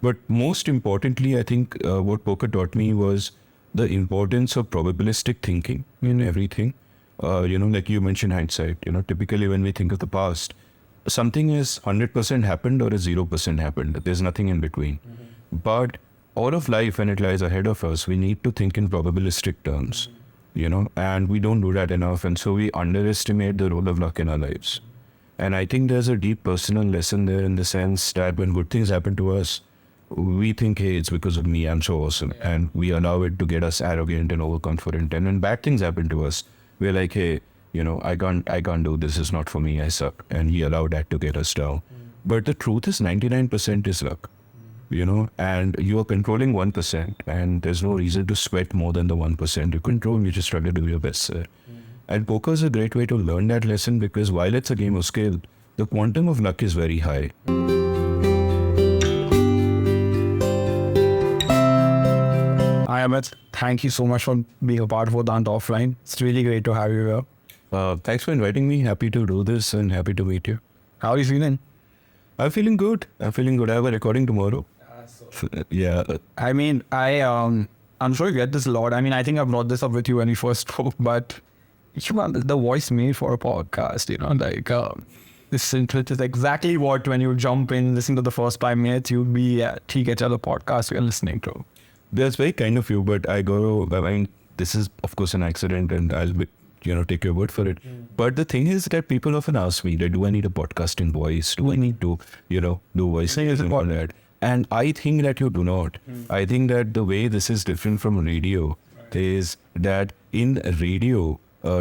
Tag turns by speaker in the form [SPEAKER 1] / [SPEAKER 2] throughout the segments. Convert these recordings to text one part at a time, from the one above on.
[SPEAKER 1] But most importantly, I think what poker taught me was the importance of probabilistic thinking in everything. Like you mentioned hindsight, typically when we think of the past, something is 100% happened or a 0% happened. There's nothing in between. But all of life, when it lies ahead of us, we need to think in probabilistic terms, and we don't do that enough. And so we underestimate the role of luck in our lives. And I think there's a deep personal lesson there in the sense that when good things happen to us, we think, hey, it's because of me, I'm so awesome. And we allow it to get us arrogant and overconfident. And when bad things happen to us, we're like, hey, I can't do this, is not for me, I suck. And we allow that to get us down. But the truth is 99% is luck, and you are controlling 1%, and there's no reason to sweat more than the 1% you control. You just try to do your best there. And poker is a great way to learn that lesson because while it's a game of skill, the quantum of luck is very high.
[SPEAKER 2] Hi Amit, thank you so much for being a part of Odanta Offline. It's really great to have you here.
[SPEAKER 1] Thanks for inviting me. Happy to do this and happy to meet you.
[SPEAKER 2] How are you feeling?
[SPEAKER 1] I'm feeling good. I have a recording tomorrow. Yeah.
[SPEAKER 2] I mean, I'm sure you get this a lot. I mean, I think I brought this up with you when we first spoke, but you are the voice made for a podcast, this is exactly what, when you jump in, listen to the first 5 minutes, you'll be at the podcast you're listening to.
[SPEAKER 1] That's very kind of you, but this is of course an accident and I'll be, take your word for it. But the thing is that people often ask me, do I need a podcasting voice? Do I need to, do voices and all that? And I think that you do not. I think that the way this is different from radio is that in radio,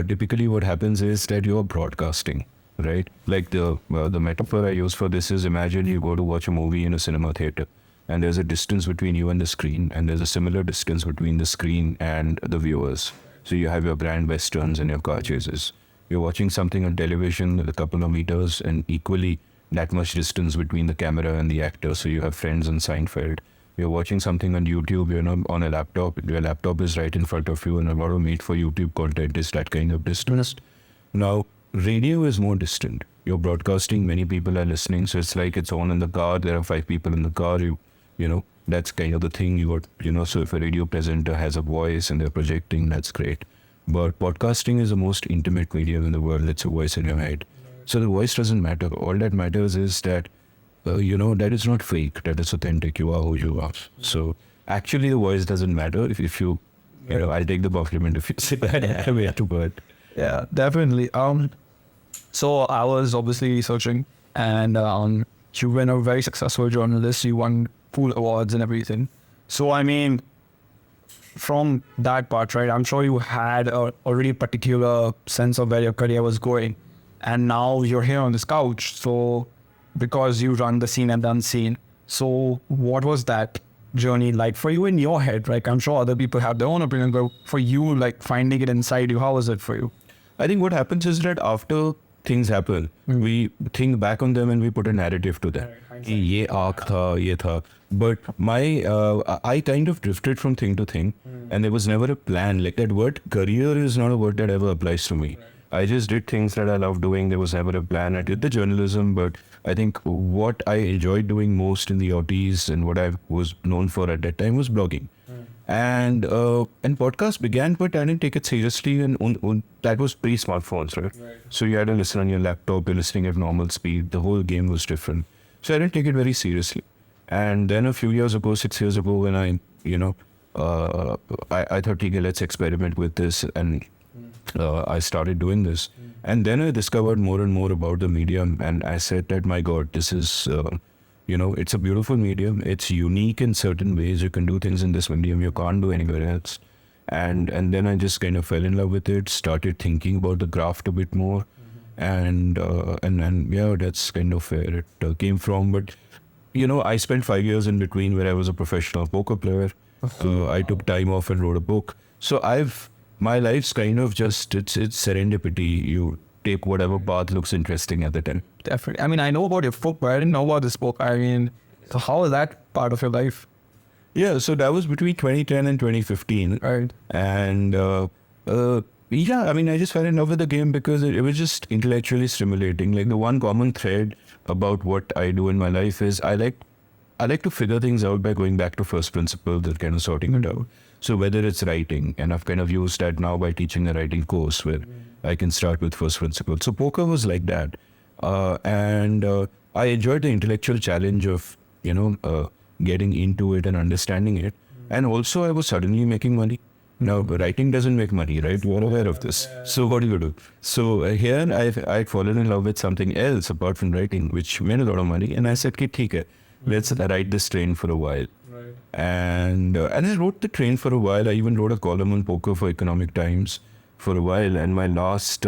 [SPEAKER 1] typically what happens is that you're broadcasting, right? Like the metaphor I use for this is, imagine you go to watch a movie in a cinema theater and there's a distance between you and the screen, and there's a similar distance between the screen and the viewers. So you have your grand westerns and your car chases. You're watching something on television with a couple of meters and equally that much distance between the camera and the actor. So you have Friends and Seinfeld. You're watching something on YouTube, on a laptop. Your laptop is right in front of you, and a lot of made for YouTube content is that kind of distance. Now, radio is more distant. You're broadcasting, many people are listening. So it's like it's on in the car. There are 5 people in the car. That's kind of the thing you got, so if a radio presenter has a voice and they're projecting, that's great. But podcasting is the most intimate medium in the world. It's a voice in your head. So the voice doesn't matter. All that matters is that, that is not fake. That is authentic. You are who you are. So actually the voice doesn't matter. If you, I'll take the compliment if you say that.
[SPEAKER 2] Yeah, definitely. So I was obviously researching and you've been a very successful journalist. You won cool awards and everything. So, I mean, from that part, right, I'm sure you had a already particular sense of where your career was going. And now you're here on this couch. So, because you run the scene and the unseen. So, what was that journey like for you in your head? Like, I'm sure other people have their own opinion, but for you, like finding it inside you, how was it for you?
[SPEAKER 1] I think what happens is that after things happen, we think back on them and we put a narrative to them. Ye aak tha, ye tha. But I kind of drifted from thing to thing, and there was never a plan. Like that word career is not a word that ever applies to me. I just did things that I love doing. There was never a plan. I did the journalism, but I think what I enjoyed doing most in the OTs and what I was known for at that time was blogging. And podcast began, but I didn't take it seriously. And that was pre-smartphones, right? So you had to listen on your laptop, you're listening at normal speed. The whole game was different. So I didn't take it very seriously. And then a few years ago, 6 years ago, when I thought, okay, let's experiment with this. And I started doing this. And then I discovered more and more about the medium. And I said that, my God, this is... it's a beautiful medium. It's unique in certain ways. You can do things in this medium you can't do anywhere else. And then I just kind of fell in love with it, started thinking about the craft a bit more. And that's kind of where it came from. But, I spent 5 years in between where I was a professional poker player. I took time off and wrote a book. So my life's kind of just, it's serendipity. You take whatever path looks interesting at the time.
[SPEAKER 2] Definitely. I mean, I know about your book, but I didn't know about this book. I mean, so how is that part of your life?
[SPEAKER 1] Yeah, so that was between 2010 and 2015.
[SPEAKER 2] Right.
[SPEAKER 1] And I just fell in love with the game because it was just intellectually stimulating. Like the one common thread about what I do in my life is I like I like to figure things out by going back to first principles and kind of sorting it out. So whether it's writing, and I've kind of used that now by teaching a writing course where I can start with first principles. So poker was like that. And I enjoyed the intellectual challenge of, getting into it and understanding it. And also I was suddenly making money. Now, writing doesn't make money, right? You're aware of this. So what do you do? So here I'd fallen in love with something else apart from writing, which made a lot of money. And I said, "Ki, theek hai, let's write this train for a while."
[SPEAKER 2] Right.
[SPEAKER 1] And I wrote the train for a while. I even wrote a column on poker for Economic Times for a while. And my last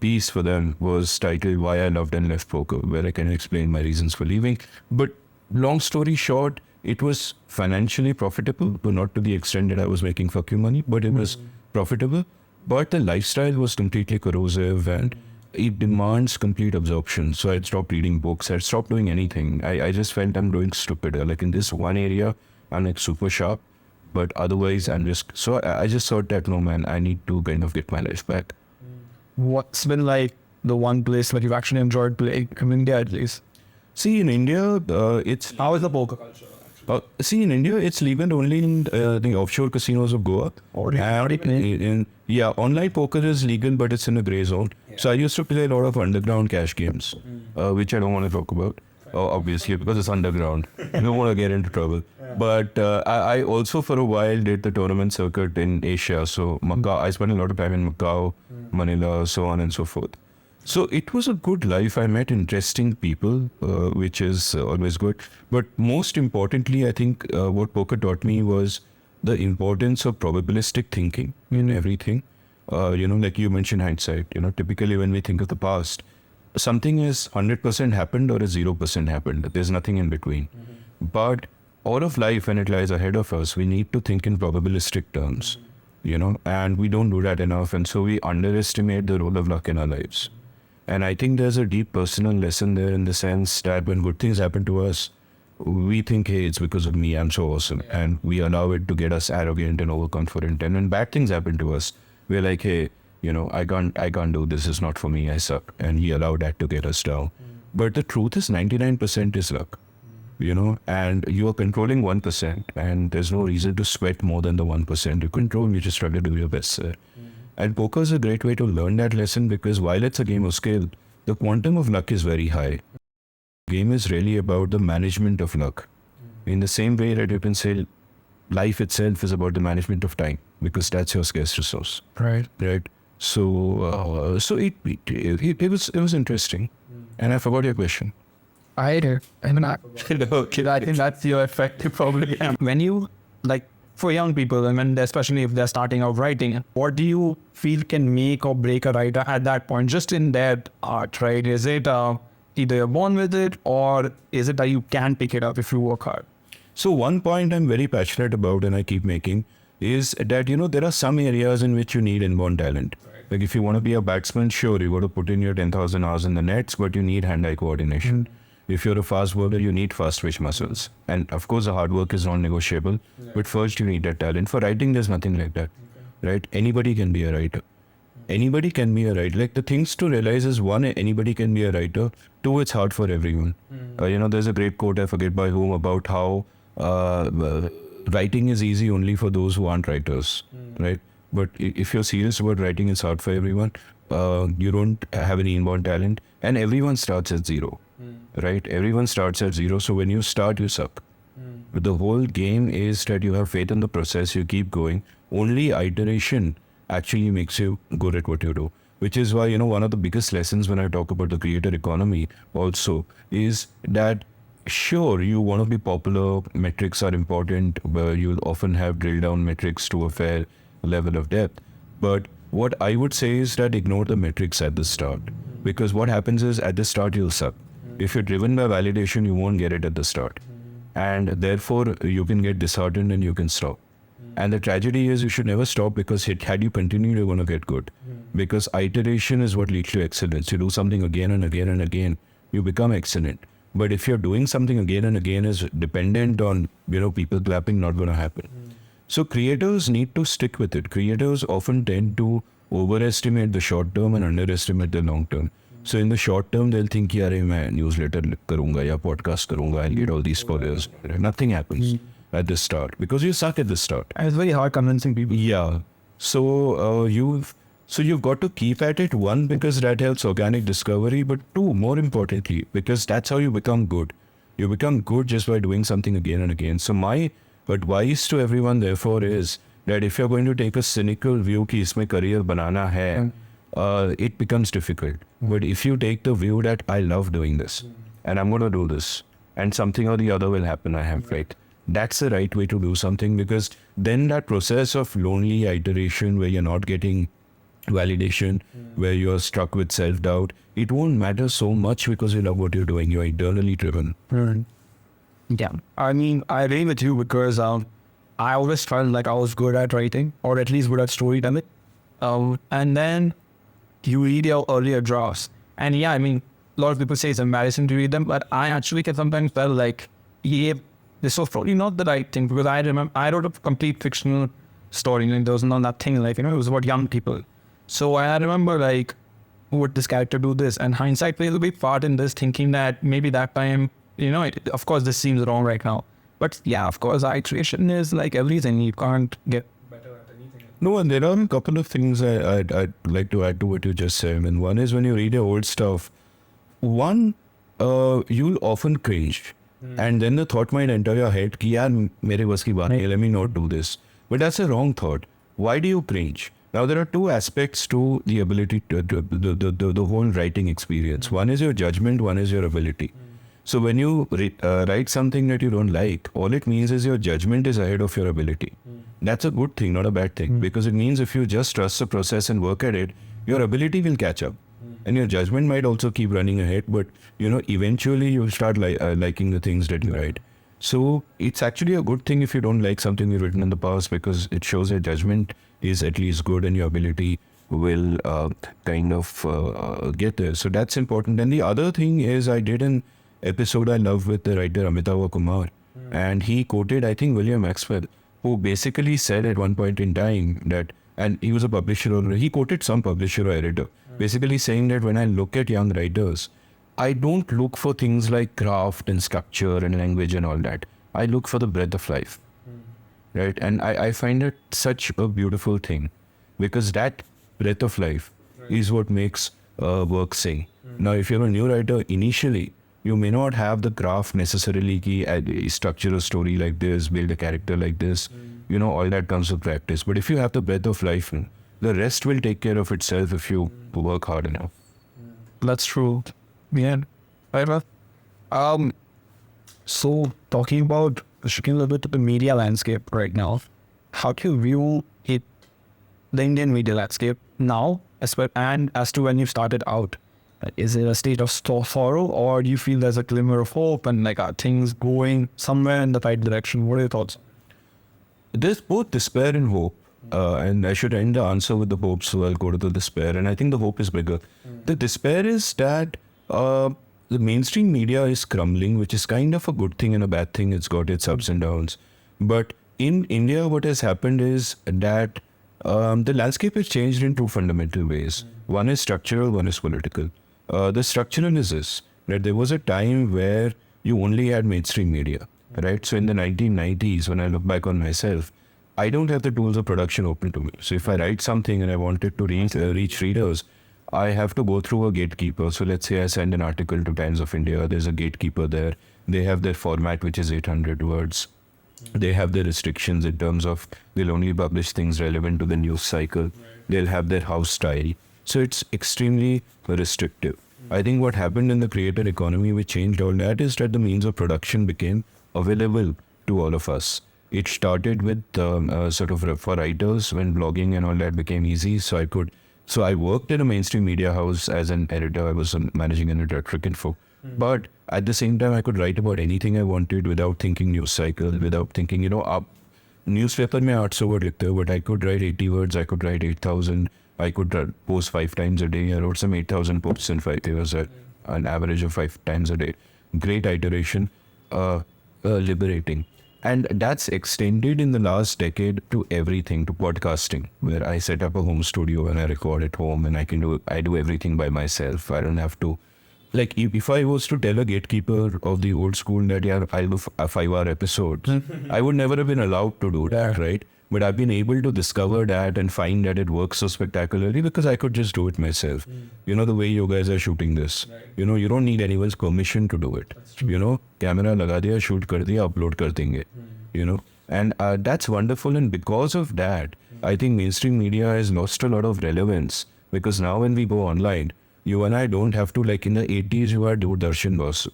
[SPEAKER 1] piece for them was titled "Why I Loved and Left Poker," where I can explain my reasons for leaving. But long story short, it was financially profitable, but not to the extent that I was making fuck you money, but it was profitable. But the lifestyle was completely corrosive and it demands complete absorption. So I'd stopped reading books, I'd stopped doing anything. I just felt I'm doing stupid. Like in this one area, I'm like super sharp, but otherwise I just thought that, no man, I need to kind of get my life back.
[SPEAKER 2] What's been like the one place where you've actually enjoyed playing in India at least?
[SPEAKER 1] See, in India, it's...
[SPEAKER 2] How is the poker culture?
[SPEAKER 1] In India, it's legal only in the offshore casinos of Goa. Online poker is legal, but it's in a grey zone. Yeah. So I used to play a lot of underground cash games, which I don't want to talk about, obviously, because it's underground. I don't want to get into trouble. Yeah. But I also, for a while, did the tournament circuit in Asia. So Macau, I spent a lot of time in Macau, Manila, so on and so forth. So it was a good life. I met interesting people, which is always good. But most importantly, I think what poker taught me was the importance of probabilistic thinking in everything. Like you mentioned hindsight, typically when we think of the past, something is 100% happened or is 0% happened. There's nothing in between. But all of life, when it lies ahead of us, we need to think in probabilistic terms, and we don't do that enough. And so we underestimate the role of luck in our lives. And I think there's a deep personal lesson there in the sense that when good things happen to us, we think, hey, it's because of me, I'm so awesome. Yeah. And we allow it to get us arrogant and overconfident. And when bad things happen to us, we're like, hey, I can't do this, it's not for me, I suck. And we allow that to get us down. But the truth is 99% is luck, and you are controlling 1%, and there's no reason to sweat more than the 1% you control. You just try to do your best, sir. And poker is a great way to learn that lesson because while it's a game of skill, the quantum of luck is very high. The game is really about the management of luck. In the same way that you can say life itself is about the management of time because that's your scarce resource.
[SPEAKER 2] Right.
[SPEAKER 1] So it was interesting. And I forgot your question.
[SPEAKER 2] I think that's your effective probably. When you for young people, and especially if they're starting out writing, what do you feel can make or break a writer at that point, just in their art, right? Is it either you're born with it or is it that you can pick it up if you work hard?
[SPEAKER 1] So one point I'm very passionate about and I keep making is that, there are some areas in which you need inborn talent. Right. Like if you want to be a batsman, sure, you got to put in your 10,000 hours in the nets, but you need hand-eye coordination. If you're a fast bowler, you need fast twitch muscles. And of course, the hard work is non-negotiable. Yeah. But first, you need that talent. For writing, there's nothing like that. Okay. Right? Anybody can be a writer. Anybody can be a writer. Like the things to realize is one, anybody can be a writer. Two, it's hard for everyone. There's a great quote, I forget by whom, about how writing is easy only for those who aren't writers. Right? But if you're serious about writing, it's hard for everyone. You don't have any inborn talent. And everyone starts at zero. Right? Everyone starts at zero. So when you start, you suck. But the whole game is that you have faith in the process, you keep going. Only iteration actually makes you good at what you do. Which is why, one of the biggest lessons when I talk about the creator economy also is that, sure, you want to be popular, metrics are important, where you'll often have drilled down metrics to a fair level of depth. But what I would say is that ignore the metrics at the start. Because what happens is at the start, you'll suck. If you're driven by validation, you won't get it at the start. And therefore, you can get disheartened and you can stop. And the tragedy is you should never stop because had you continued, you're going to get good. Because iteration is what leads to excellence. You do something again and again and again, you become excellent. But if you're doing something again and again is dependent on, people clapping, not going to happen. So creators need to stick with it. Creators often tend to overestimate the short term and underestimate the long term. So in the short term, they'll think, "Yeah, मैं newsletter करूँगा या podcast करूँगा, I'll get all these followers." Nothing happens at the start because you suck at the start.
[SPEAKER 2] And it's very hard convincing people.
[SPEAKER 1] Yeah. So you've got to keep at it. One, because that helps organic discovery, but two, more importantly, because that's how you become good. You become good just by doing something again and again. So my advice to everyone, therefore, is that if you're going to take a cynical view कि इसमें career बनाना है, it becomes difficult. But if you take the view that I love doing this and I'm going to do this and something or the other will happen, I have faith. That's the right way to do something, because then that process of lonely iteration where you're not getting validation, where you're struck with self-doubt, it won't matter so much because you love what you're doing. You're internally driven.
[SPEAKER 2] Yeah. I mean, I agree with you because I always felt like I was good at writing, or at least good at storytelling. And then you read your earlier drafts. And yeah, I mean, a lot of people say it's embarrassing to read them, but I actually can sometimes feel like, yeah, this was probably not the right thing, because I remember I wrote a complete fictional story and there was not that thing, like, it was about young people. So I remember like, would this character do this? And hindsight plays a big part in this, thinking that maybe that time, of course this seems wrong right now. But yeah, of course, iteration is like everything. You can't get better at anything.
[SPEAKER 1] No, and there are a couple of things I'd like to add to what you just said. And one is, when you read your old stuff, you'll often cringe. And then the thought might enter your head, कि यार मेरे बस की बात नहीं, let me not do this. But that's a wrong thought. Why do you cringe? Now, there are two aspects to the ability, to the whole writing experience. One is your judgment, one is your ability. So when you write something that you don't like, all it means is your judgment is ahead of your ability. That's a good thing, not a bad thing, because it means if you just trust the process and work at it, your ability will catch up. And your judgment might also keep running ahead, but eventually you'll start liking the things that you write. So it's actually a good thing if you don't like something you've written in the past, because it shows your judgment is at least good and your ability will get there. So that's important. And the other thing is, I did an episode I love with the writer Amit Varma, and he quoted, I think, William Maxwell, who basically said at one point in time that, and he was a publisher, or he quoted some publisher or editor, basically saying that when I look at young writers, I don't look for things like craft and sculpture and language and all that. I look for the breadth of life, right? And I find it such a beautiful thing, because that breadth of life is what makes work sing. Now, if you're a new writer, initially, you may not have the craft necessarily ki structure a story like this, build a character like this, all that comes with practice. But if you have the breadth of life, the rest will take care of itself if you work hard enough.
[SPEAKER 2] That's true. Yeah. Right. So talking about shifting a little bit to the media landscape right now, how do you view it, the Indian media landscape now, and as to when you started out? Is it a state of sorrow, or do you feel there's a glimmer of hope and are things going somewhere in the right direction? What are your thoughts?
[SPEAKER 1] There's both despair and hope. And I should end the answer with the hope, so I'll go to the despair. And I think the hope is bigger. The despair is that the mainstream media is crumbling, which is kind of a good thing and a bad thing. It's got its ups and downs. But in India, what has happened is that the landscape has changed in two fundamental ways. One is structural, one is political. The structural is this, that there was a time where you only had mainstream media, right? So in the 1990s, when I look back on myself, I don't have the tools of production open to me. So if I write something and I want it to reach readers, I have to go through a gatekeeper. So let's say I send an article to Times of India, there's a gatekeeper there. They have their format, which is 800 words. They have their restrictions in terms of they'll only publish things relevant to the news cycle. They'll have their house style. So it's extremely restrictive. I think what happened in the creator economy, which changed all that, is that the means of production became available to all of us. It started with for writers, when blogging and all that became easy. So I worked in a mainstream media house as an editor. I was a managing editor at Cricinfo. But at the same time, I could write about anything I wanted without thinking news cycle, without thinking, newspaper mein 800 word likhte ho, but I could write 80 words, I could write 8,000. I could post 5 times a day. I wrote some 8,000 posts in 5 years at an average of 5 times a day. Great iteration, liberating. And that's extended in the last decade to everything, to podcasting, where I set up a home studio and I record at home and I do everything by myself. I don't have to, like, if I was to tell a gatekeeper of the old school that, yeah, I'll do a 5-hour episode, I would never have been allowed to do that, right? But I've been able to discover that and find that it works so spectacularly because I could just do it myself. You know, the way you guys are shooting this, you know, you don't need anyone's permission to do it. You know, camera laga diya, shoot kar diya, upload kar denge, you know. And that's wonderful. And because of that, I think mainstream media has lost a lot of relevance because now when we go online, you and I don't have to, like in the 80s, you had Doordarshan boss.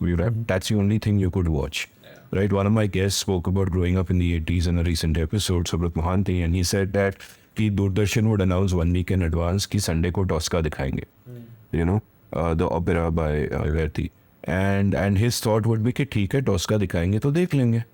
[SPEAKER 1] That's the only thing you could watch. Right, one of my guests spoke about growing up in the 80s in a recent episode, Subrat Mohanty, and he said that ki Doordarshan would announce 1 week in advance ki Sunday ko Tosca dikhayenge. You know, the opera by Verdi. And his thought would be ki theek hai, Tosca dikhayenge to dekh lenge.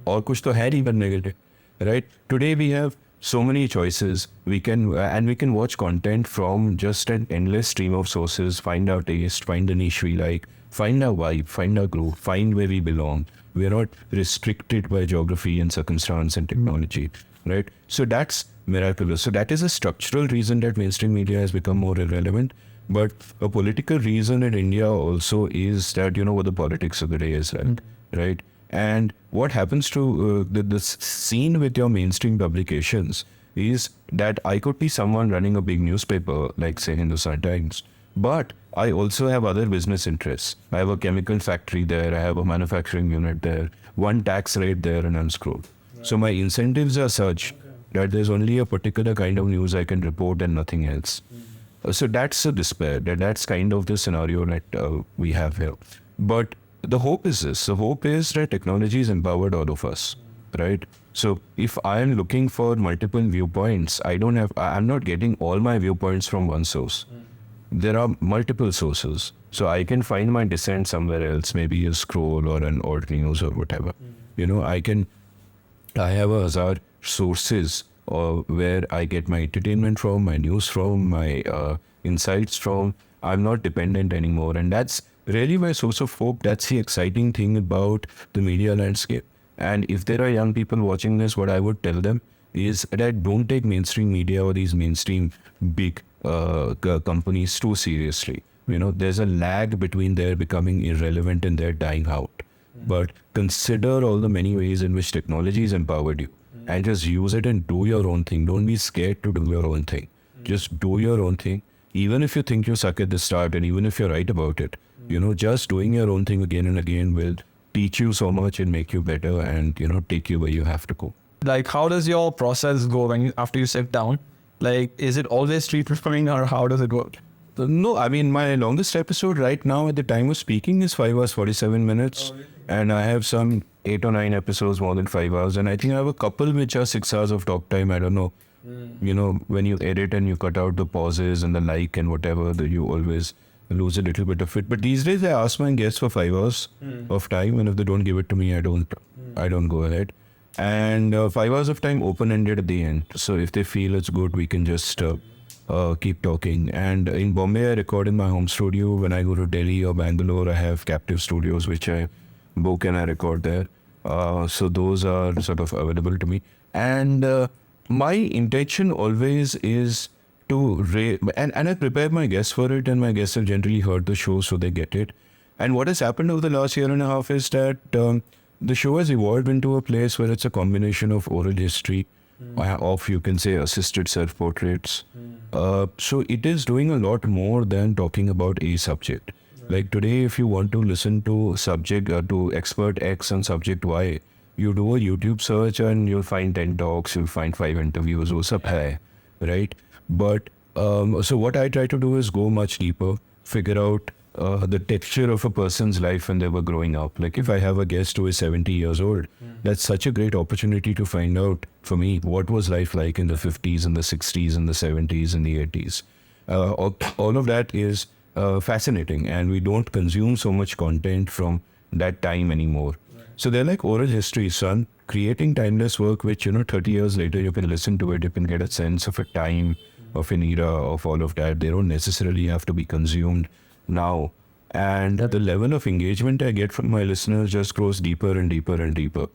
[SPEAKER 1] Aur kuch to hai nahi banne ke liye. Right? Today we have so many choices. We can watch content from just an endless stream of sources, find our taste, find the niche we like, find our vibe, find our groove, find where we belong. We are not restricted by geography and circumstance and technology, right? So that's miraculous. So that is a structural reason that mainstream media has become more irrelevant. But a political reason in India also is that, you know, what the politics of the day is, right? And what happens to the scene with your mainstream publications is that I could be someone running a big newspaper, like say Hindustan Times, but I also have other business interests. I have a chemical factory there, I have a manufacturing unit there, one tax rate there, and I'm screwed. Right. So my incentives are such that there's only a particular kind of news I can report and nothing else. So that's a despair. That's kind of the scenario that we have here. But the hope is this. The hope is that technology has empowered all of us, right? So if I am looking for multiple viewpoints, I'm not getting all my viewpoints from one source. There are multiple sources. So I can find my dissent somewhere else, maybe a scroll or an old news or whatever. You know, I have a hazard sources where I get my entertainment from, my news from, my insights from. I'm not dependent anymore. And that's really my source of hope. That's the exciting thing about the media landscape. And if there are young people watching this, what I would tell them is that don't take mainstream media or these mainstream big companies too seriously. You know, there's a lag between their becoming irrelevant and their dying out. But consider all the many ways in which technology has empowered you and just use it and do your own thing. Don't be scared to do your own thing. Just do your own thing. Even if you think you suck at the start and even if you're right about it, you know, just doing your own thing again and again will teach you so much and make you better and, you know, take you where you have to go.
[SPEAKER 2] Like, how does your process go after you sit down? Like, is it always street performing or how does it work?
[SPEAKER 1] No, I mean, my longest episode right now at the time of speaking is 5 hours, 47 minutes. Oh, really? And I have some 8 or 9 episodes more than 5 hours. And I think I have a couple which are 6 hours of talk time. I don't know. You know, when you edit and you cut out the pauses and the like and whatever, you always lose a little bit of it. But these days I ask my guests for 5 hours of time. And if they don't give it to me, I don't go ahead. And 5 hours of time open-ended at the end. So if they feel it's good, we can just keep talking. And in Bombay, I record in my home studio. When I go to Delhi or Bangalore, I have captive studios which I book and I record there. So those are sort of available to me. And my intention always is to and I prepare my guests for it, and my guests have generally heard the show, so they get it. And what has happened over the last year and a half is that the show has evolved into a place where it's a combination of oral history, of, you can say, assisted self-portraits. So it is doing a lot more than talking about a subject. Like today, if you want to listen to to expert X and subject Y, you do a YouTube search and you'll find 10 talks, you'll find 5 interviews, wo sab hai, right? But so what I try to do is go much deeper, figure out the texture of a person's life when they were growing up. Like if I have a guest who is 70 years old, that's such a great opportunity to find out for me what was life like in the 50s and the 60s and the 70s and the 80s. All of that is fascinating, and we don't consume so much content from that time anymore. So they're like oral history, son. Creating timeless work, which, 30 years later, you can listen to it, you can get a sense of a time, of an era, of all of that. They don't necessarily have to be consumed now. And the level of engagement I get from my listeners just grows deeper and deeper and deeper,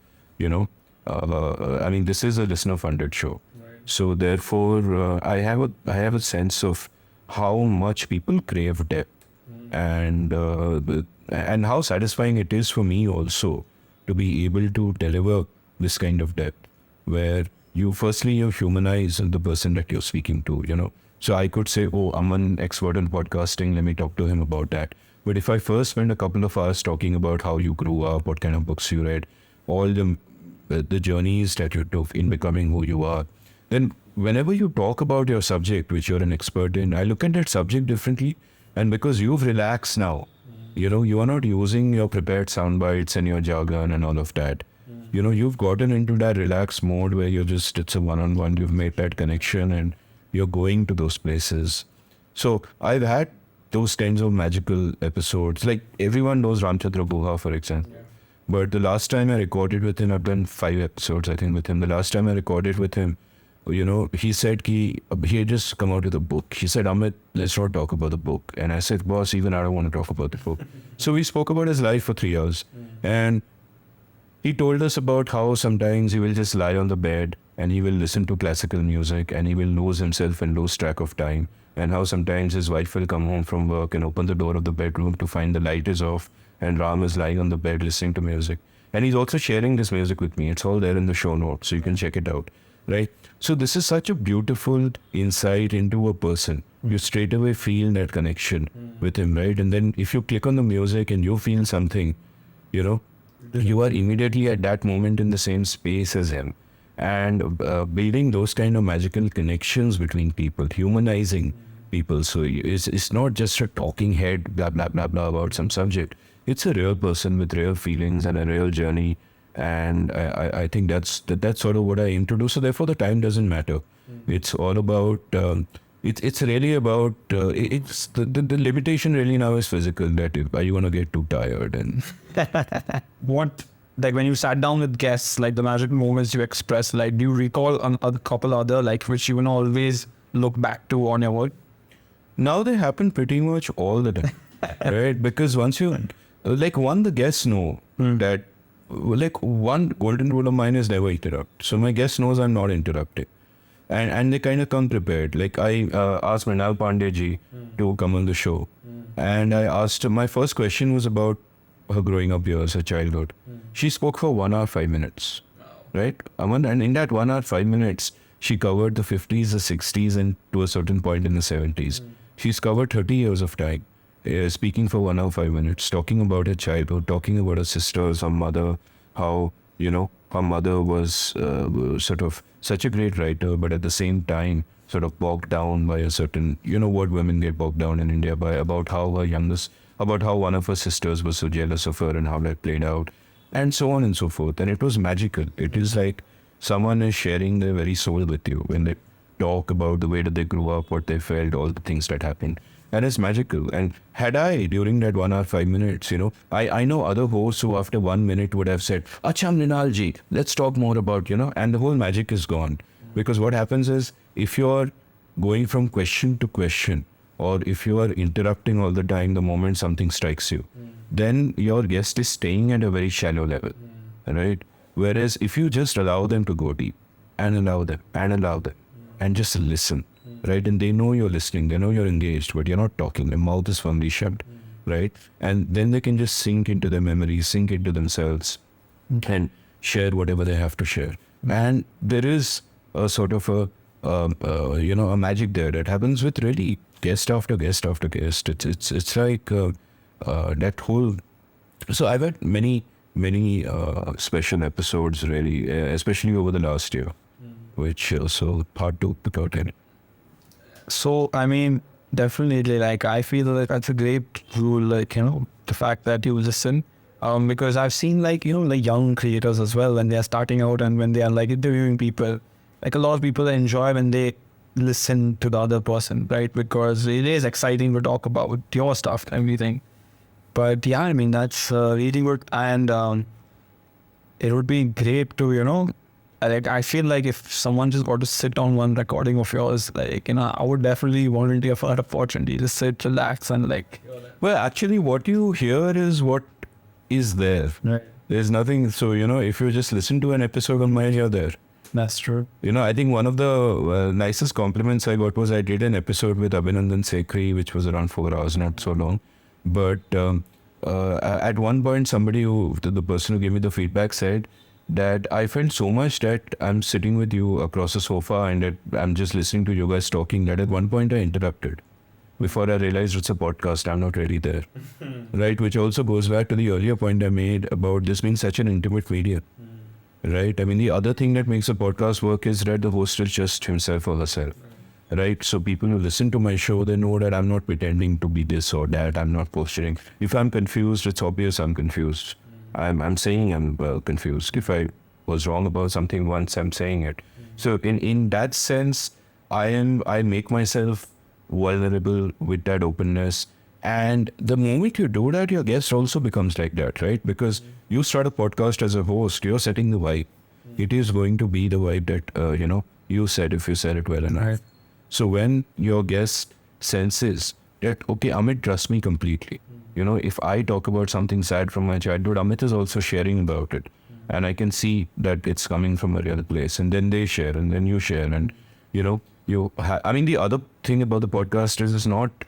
[SPEAKER 1] I mean, this is a listener-funded show, so therefore I have a sense of how much people crave depth, and how satisfying it is for me also to be able to deliver this kind of depth, where you humanize the person that you're speaking to, So I could say, oh, I'm an expert in podcasting, let me talk to him about that. But if I first spend a couple of hours talking about how you grew up, what kind of books you read, all the journeys that you took in becoming who you are, then whenever you talk about your subject, which you're an expert in, I look at that subject differently. And because you've relaxed now, you are not using your prepared sound bites and your jargon and all of that. You've gotten into that relaxed mode where it's a one-on-one, you've made that connection and you're going to those places. So I've had those kinds of magical episodes. Like everyone knows Ramachandra Guha, for example. Yeah. But the last time I recorded with him, I've done 5 episodes, I think, with him. The last time I recorded with him, he said he had just come out with a book. He said, Amit, let's not talk about the book. And I said, boss, even I don't want to talk about the book. So we spoke about his life for 3 hours. And he told us about how sometimes he will just lie on the bed and he will listen to classical music and he will lose himself and lose track of time. And how sometimes his wife will come home from work and open the door of the bedroom to find the light is off and Ram is lying on the bed listening to music. And he's also sharing this music with me. It's all there in the show notes, so you can check it out, right? So this is such a beautiful insight into a person. You straight away feel that connection with him, right? And then if you click on the music and you feel something, you are immediately at that moment in the same space as him. And building those kind of magical connections between people, humanizing people. So it's not just a talking head, blah, blah, blah, blah about some subject. It's a real person with real feelings and a real journey. And I think that's sort of what I aim to do. So therefore the time doesn't matter. It's all about, it's really about, it's the limitation really now is physical, that are you going to get too tired? And
[SPEAKER 2] what, like when you sat down with guests, like the magic moments you expressed, like do you recall a couple other, like which you will always look back to on your work?
[SPEAKER 1] Now they happen pretty much all the time, right? Because once you, the guests know that, one golden rule of mine is never interrupt. So my guest knows I'm not interrupting. And they kind of come prepared. Like I asked Mrinal Pandey ji to come on the show. And I asked her, my first question was about her growing up years, her childhood. She spoke for 1 hour, 5 minutes, right? And in that 1 hour, 5 minutes, she covered the 50s, the 60s, and to a certain point in the 70s. She's covered 30 years of time, speaking for 1 hour, 5 minutes, talking about her childhood, talking about her sisters, her mother, how, her mother was sort of such a great writer, but at the same time, sort of bogged down by a certain, what women get bogged down in India by, about how one of her sisters was so jealous of her and how that played out, and so on and so forth. And it was magical. It is like someone is sharing their very soul with you when they talk about the way that they grew up, what they felt, all the things that happened. And it's magical. And had I, during that 1 hour, 5 minutes, I know other hosts who after 1 minute would have said, Acha Mrinal ji, let's talk more about, and the whole magic is gone. Because what happens is, if you're going from question to question, or if you are interrupting all the time the moment something strikes you, then your guest is staying at a very shallow level, right? Whereas if you just allow them to go deep, and allow them, and just listen, right? And they know you're listening, they know you're engaged, but you're not talking, their mouth is firmly shut, right? And then they can just sink into their memories, sink into themselves, and share whatever they have to share. And there is a sort of a magic there that happens with really guest after guest after guest. It's like that whole. So I've had many special episodes really, especially over the last year, which also hard to pick out any.
[SPEAKER 2] So I mean, definitely, like I feel like that's a great rule. Like the fact that you listen. Because I've seen like young creators as well when they are starting out and when they are like interviewing people, like a lot of people enjoy when they listen to the other person, right? Because it is exciting to talk about your stuff and everything. But yeah, I mean that's really good, and it would be great to like I feel like if someone just got to sit on one recording of yours, like I would definitely volunteer for that opportunity to sit, relax, and like.
[SPEAKER 1] Well, actually, what you hear is what is there.
[SPEAKER 2] Right.
[SPEAKER 1] There's nothing. So, if you just listen to an episode of mine, you're there.
[SPEAKER 2] That's true.
[SPEAKER 1] I think one of the nicest compliments I got was I did an episode with Abhinandan Sekhri, which was around 4 hours, not so long. But at one point, the person who gave me the feedback said that I felt so much that I'm sitting with you across the sofa and that I'm just listening to you guys talking, that at one point I interrupted. Before I realized it's a podcast, I'm not really there. Right? Which also goes back to the earlier point I made about this being such an intimate medium. Right? I mean, the other thing that makes a podcast work is that the host is just himself or herself. Right? So people who listen to my show, they know that I'm not pretending to be this or that. I'm not posturing. If I'm confused, it's obvious I'm confused. I'm saying I'm confused. If I was wrong about something once, I'm saying it. So in that sense, I make myself vulnerable with that openness. And the moment you do that, your guest also becomes like that, right? Because you start a podcast as a host, you're setting the vibe. It is going to be the vibe that, you said if you said it well enough. Right. So when your guest senses that, okay, Amit trusts me completely. If I talk about something sad from my childhood, Amit is also sharing about it. And I can see that it's coming from a real place. And then they share, and then you share. And, the other thing about the podcast is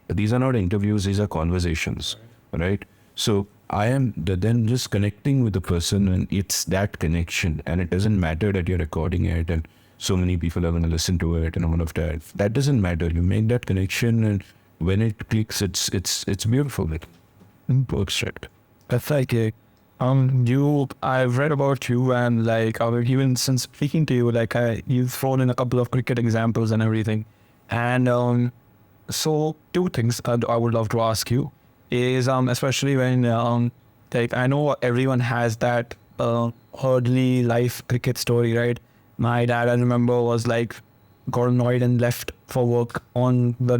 [SPEAKER 1] these are not interviews, these are conversations, right? So I am then just connecting with the person, and it's that connection. And it doesn't matter that you're recording it and so many people are going to listen to it and all of that. That doesn't matter. You make that connection, and when it clicks, it's beautiful. Perfect.
[SPEAKER 2] That's like it. I've read about you, and even since speaking to you, you've thrown in a couple of cricket examples and everything. And so two things I would love to ask you is, especially when, I know everyone has that early life cricket story, right? My dad, I remember, was got annoyed and left for work on the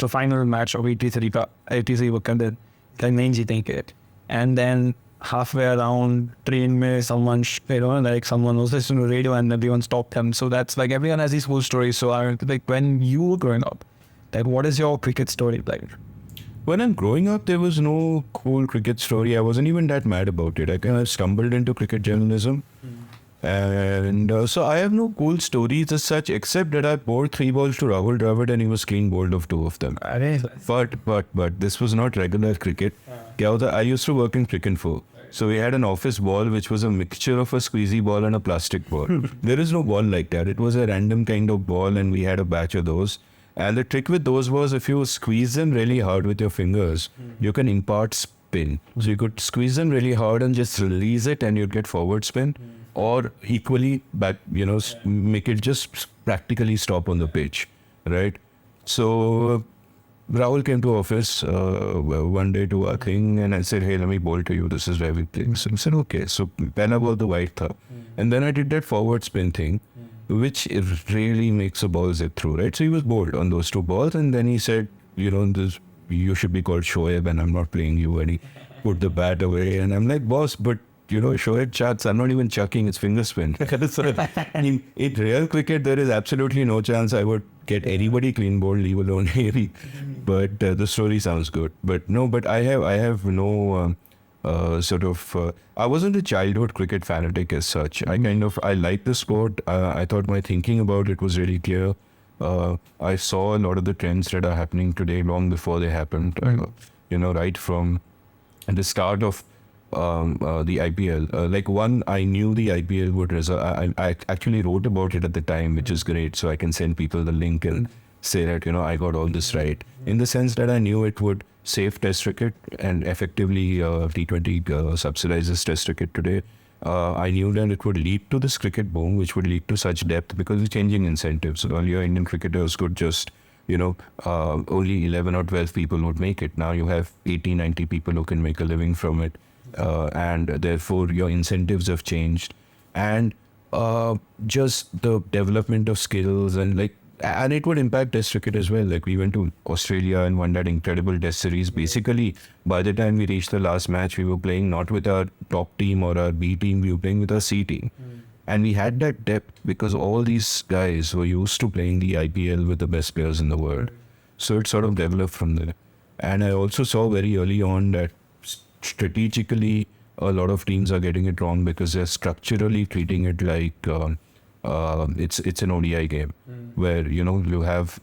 [SPEAKER 2] final match of 83 Wakandin, main cricket. And then halfway around train mein someone was listening to radio and everyone stopped him. So that's everyone has these whole stories. So when you were growing up, what is your cricket story like?
[SPEAKER 1] When I'm growing up, there was no cool cricket story. I wasn't even that mad about it. I kind of stumbled into cricket journalism. And so I have no cool stories as such, except that I bowled 3 balls to Rahul Dravid and he was clean bowled of 2 of them. But this was not regular cricket. I used to work in Cricinfo. So we had an office ball which was a mixture of a squeezy ball and a plastic ball. There is no ball like that. It was a random kind of ball, and we had a batch of those. And the trick with those was, if you squeeze them really hard with your fingers, you can impart spin. So you could squeeze them really hard and just release it, and you'd get forward spin. Or equally back, make it just practically stop on the pitch, right? So Rahul came to office one day to our thing, and I said, hey, let me bowl to you. This is where we play. So he said, okay. So then I bowled the white tha. And then I did that forward spin thing, which really makes a ball zip through, right? So he was bowled on those 2 balls, and then he said, you should be called Shoaib, and I'm not playing you. And he put the bat away, and I'm like, boss, but Shoaib chucks. I'm not even chucking. It's finger spin. In real cricket, there is absolutely no chance I would get anybody clean bowled, leave alone Harry. But the story sounds good. But I have no I wasn't a childhood cricket fanatic as such. I liked the sport. I thought my thinking about it was really clear. I saw a lot of the trends that are happening today long before they happened. Right from the start of the IPL. I knew the IPL would result. I actually wrote about it at the time, which is great. So I can send people the link and say that, I got all this right. In the sense that I knew it would save Test cricket, and effectively T20 subsidizes Test cricket today. I knew that it would lead to this cricket boom, which would lead to such depth because of changing incentives. Earlier, Indian cricketers could just, only 11 or 12 people would make it. Now you have 80, 90 people who can make a living from it. And therefore your incentives have changed, and just the development of skills and it would impact Test cricket as well. We went to Australia and won that incredible Test series. Basically, by the time we reached the last match, we were playing not with our top team or our B team, we were playing with our C team. And we had that depth because all these guys were used to playing the IPL with the best players in the world. So it sort of developed from there. And I also saw very early on that strategically a lot of teams are getting it wrong because they're structurally treating it like it's an ODI game where you have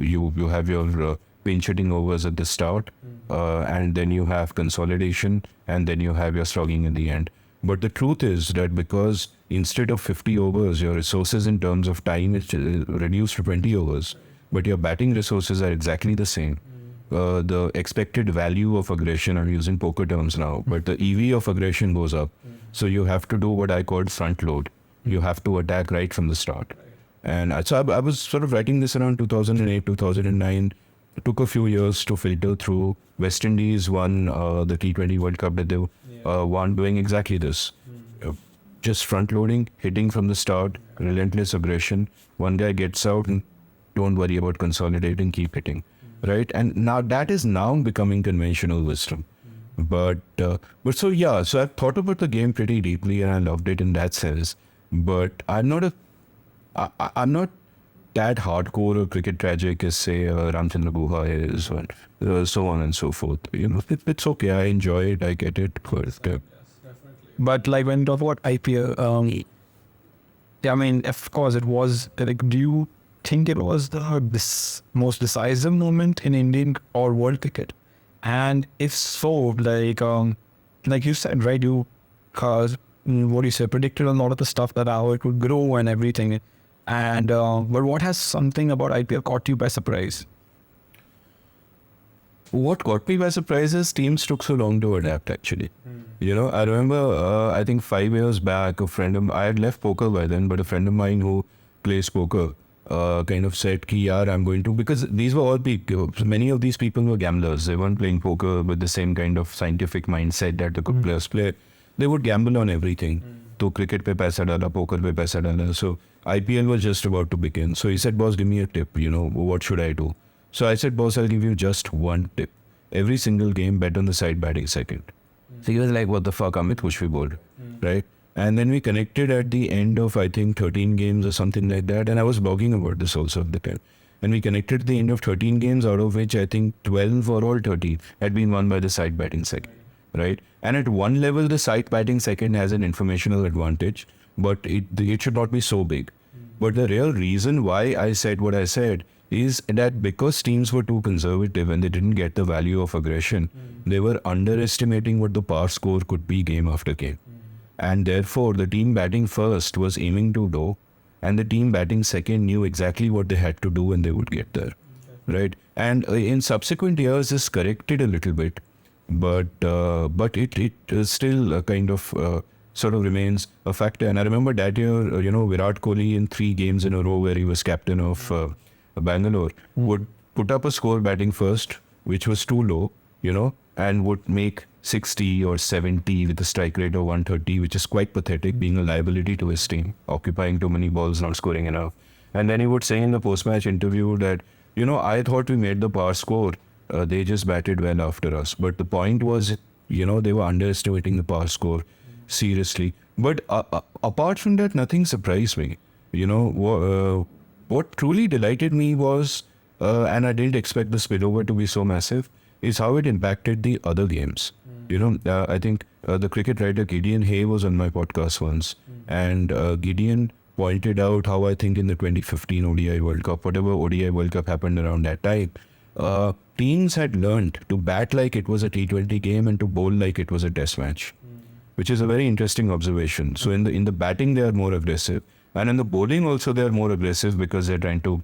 [SPEAKER 1] your pinch hitting overs at the start, and then you have consolidation, and then you have your slogging in the end. But the truth is that because instead of 50 overs, your resources in terms of time is reduced to 20 overs, but your batting resources are exactly the same. The expected value of aggression, I'm using poker terms now, but the EV of aggression goes up. So you have to do what I called front load. You have to attack right from the start. And so I was sort of writing this around 2008, 2009. It took a few years to filter through. West Indies won the T20 World Cup that they won doing exactly this. Just front loading, hitting from the start, relentless aggression. One guy gets out and don't worry about consolidating, keep hitting. Right? And now that is now becoming conventional wisdom. But so I've thought about the game pretty deeply and I loved it in that sense. But I'm not that hardcore or cricket tragic as say Ramachandra Guha is, and so on and so forth. It's okay. I enjoy it. I get it.
[SPEAKER 2] But like when you talk about IPL, I mean, of course, it was like. Do you think it was the most decisive moment in Indian or world cricket? And if so, like you said, right? You, what do you say? Predicted a lot of the stuff that how it would grow and everything. And but what has something about IPL caught you by surprise?
[SPEAKER 1] What caught me by surprise is teams took so long to adapt, actually. I remember, I think 5 years back, I had left poker by then, but a friend of mine who plays poker kind of said, I'm going to, because these were all people, many of these people were gamblers. They weren't playing poker with the same kind of scientific mindset that the good players play. They would gamble on everything. So cricket pe paisa dala, poker pe paisa dala. So IPL was just about to begin. So he said, boss, give me a tip, what should I do? So I said, boss, I'll give you just one tip. Every single game, bet on the side batting second. So he was like, what the fuck, Amit, which we bowled, right? And then we connected at the end of, I think, 13 games or something like that. And I was blogging about this also at the time. And we connected at the end of 13 games, out of which I think 12 or all 13 had been won by the side batting second, right? And at one level, the side batting second has an informational advantage, but it should not be so big. But the real reason why I said what I said is that because teams were too conservative and they didn't get the value of aggression, they were underestimating what the power score could be game after game. And therefore, the team batting first was aiming to do, and the team batting second knew exactly what they had to do and they would get there, right? And in subsequent years, this corrected a little bit, but it still kind of sort of remains a factor. And I remember that year, Virat Kohli in 3 games in a row where he was captain of Bangalore would put up a score batting first, which was too low, and would make 60 or 70 with a strike rate of 130, which is quite pathetic, being a liability to his team, occupying too many balls, not scoring enough. And then he would say in the post-match interview that, I thought we made the power score. They just batted well after us. But the point was, they were underestimating the power score seriously. But apart from that, nothing surprised me. What truly delighted me was, and I didn't expect the spillover to be so massive, is how it impacted the other games. I think the cricket writer Gideon Hay was on my podcast once, and Gideon pointed out how I think in the 2015 ODI World Cup, whatever ODI World Cup happened around that time, teams had learned to bat like it was a T20 game and to bowl like it was a test match, which is a very interesting observation. So in the batting, they are more aggressive. And in the bowling also, they are more aggressive because they're trying to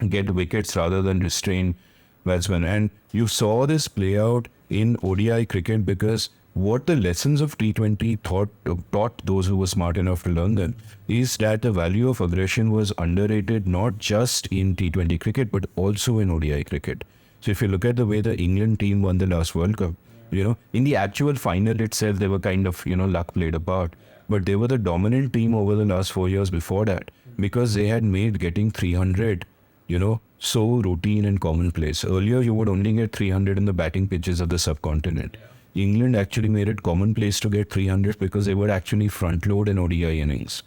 [SPEAKER 1] get wickets rather than restrain batsmen. And you saw this play out in ODI cricket because what the lessons of T20 taught those who were smart enough to learn them is that the value of aggression was underrated not just in T20 cricket but also in ODI cricket. So if you look at the way the England team won the last World Cup, in the actual final itself, they were kind of, luck played a part. But they were the dominant team over the last 4 years before that because they had made getting 300, so routine and commonplace. Earlier, you would only get 300 in the batting pitches of the subcontinent. England actually made it commonplace to get 300 because they would actually front load in ODI innings.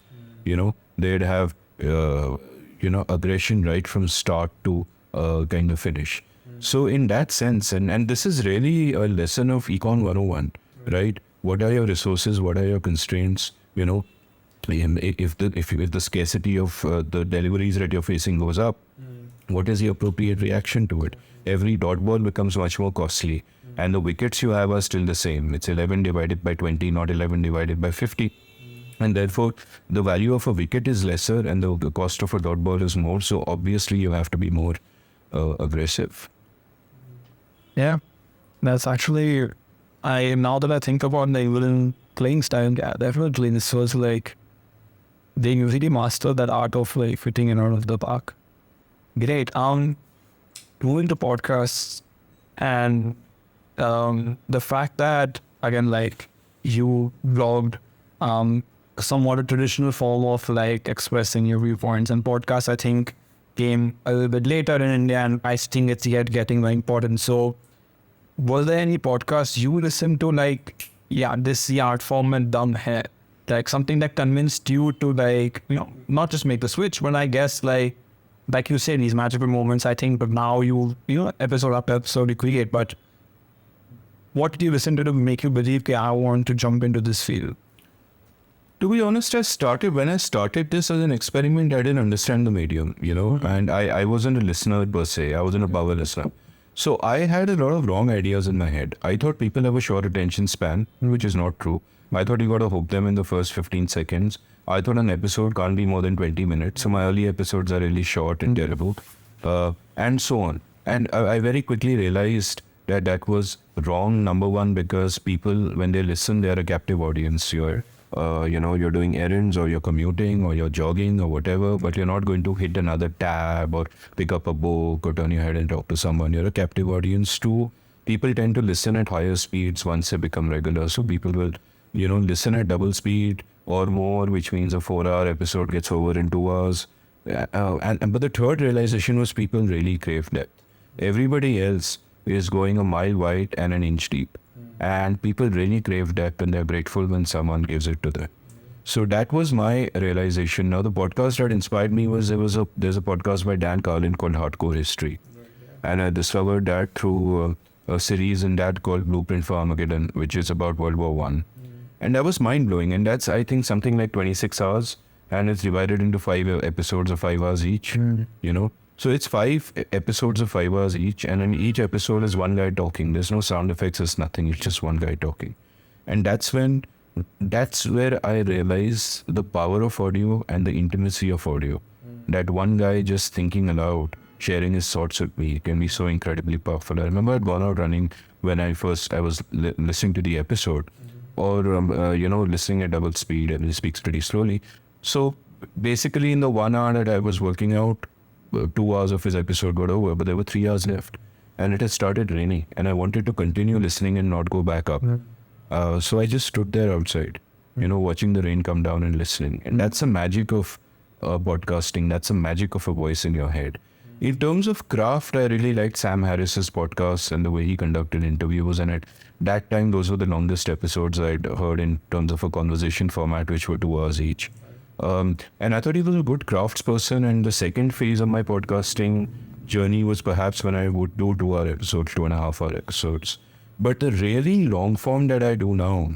[SPEAKER 1] They'd have, aggression right from start to kind of finish. So in that sense, and this is really a lesson of Econ 101, right? What are your resources? What are your constraints? If the scarcity of the deliveries that you're facing goes up, what is the appropriate reaction to it? Every dot ball becomes much more costly, and the wickets you have are still the same. It's 11 divided by 20, not 11 divided by 50. And therefore, the value of a wicket is lesser and the cost of a dot ball is more. So obviously, you have to be more aggressive.
[SPEAKER 2] Yeah, that's actually, now that I think about the England playing style, yeah, definitely this was like, they usually master that art of like fitting in out of the park. Great. Moving to podcasts and the fact that, again, like you vlogged, somewhat a traditional form of like expressing your viewpoints, and podcasts I think came a little bit later in India, and I think it's yet getting very important. So was there any podcast you listened to like, yeah, this art form and dumb hair, like something that convinced you to like, not just make the switch, but I guess like you say, these magical moments, I think, but now episode after episode you create, but what did you listen to make you believe, okay, I want to jump into this field?
[SPEAKER 1] To be honest, when I started this as an experiment, I didn't understand the medium, and I wasn't a listener per se. I wasn't a power listener. So I had a lot of wrong ideas in my head. I thought people have a short attention span, which is not true. I thought you got to hook them in the first 15 seconds. I thought an episode can't be more than 20 minutes. So my early episodes are really short and terrible, and so on. And I very quickly realized that was wrong, number one, because people, when they listen, they're a captive audience. You're doing errands or you're commuting or you're jogging or whatever, but you're not going to hit another tab or pick up a book or turn your head and talk to someone. You're a captive audience too. People tend to listen at higher speeds once they become regular. So people will, listen at double speed or more, which means a 4-hour episode gets over in 2 hours. But the third realization was people really crave depth. Everybody else is going a mile wide and an inch deep. And people really crave depth, and they're grateful when someone gives it to them. So that was my realization. Now, the podcast that inspired me was there's a podcast by Dan Carlin called Hardcore History. And I discovered that through a series in that called Blueprint for Armageddon, which is about World War I. And that was mind-blowing. And that's, I think, something like 26 hours. And it's divided into 5 episodes of 5 hours each, So it's 5 episodes of 5 hours each, and in each episode is one guy talking. There's no sound effects, there's nothing. It's just one guy talking. And that's where I realize the power of audio and the intimacy of audio. That one guy just thinking aloud, sharing his thoughts with me can be so incredibly powerful. I remember I'd gone out running when I was listening to the episode, or listening at double speed, and he speaks pretty slowly. So basically in the 1 hour that I was working out, 2 hours of his episode got over, but there were 3 hours left, and it had started raining, and I wanted to continue listening and not go back up. So I just stood there outside, watching the rain come down and listening. And that's the magic of podcasting. That's the magic of a voice in your head. In terms of craft, I really liked Sam Harris's podcast and the way he conducted interviews. And at that time, those were the longest episodes I'd heard in terms of a conversation format, which were 2 hours each. And I thought he was a good craftsperson. And the second phase of my podcasting journey was perhaps when I would do 2 hour episodes, 2.5 hour episodes. But the really long form that I do now,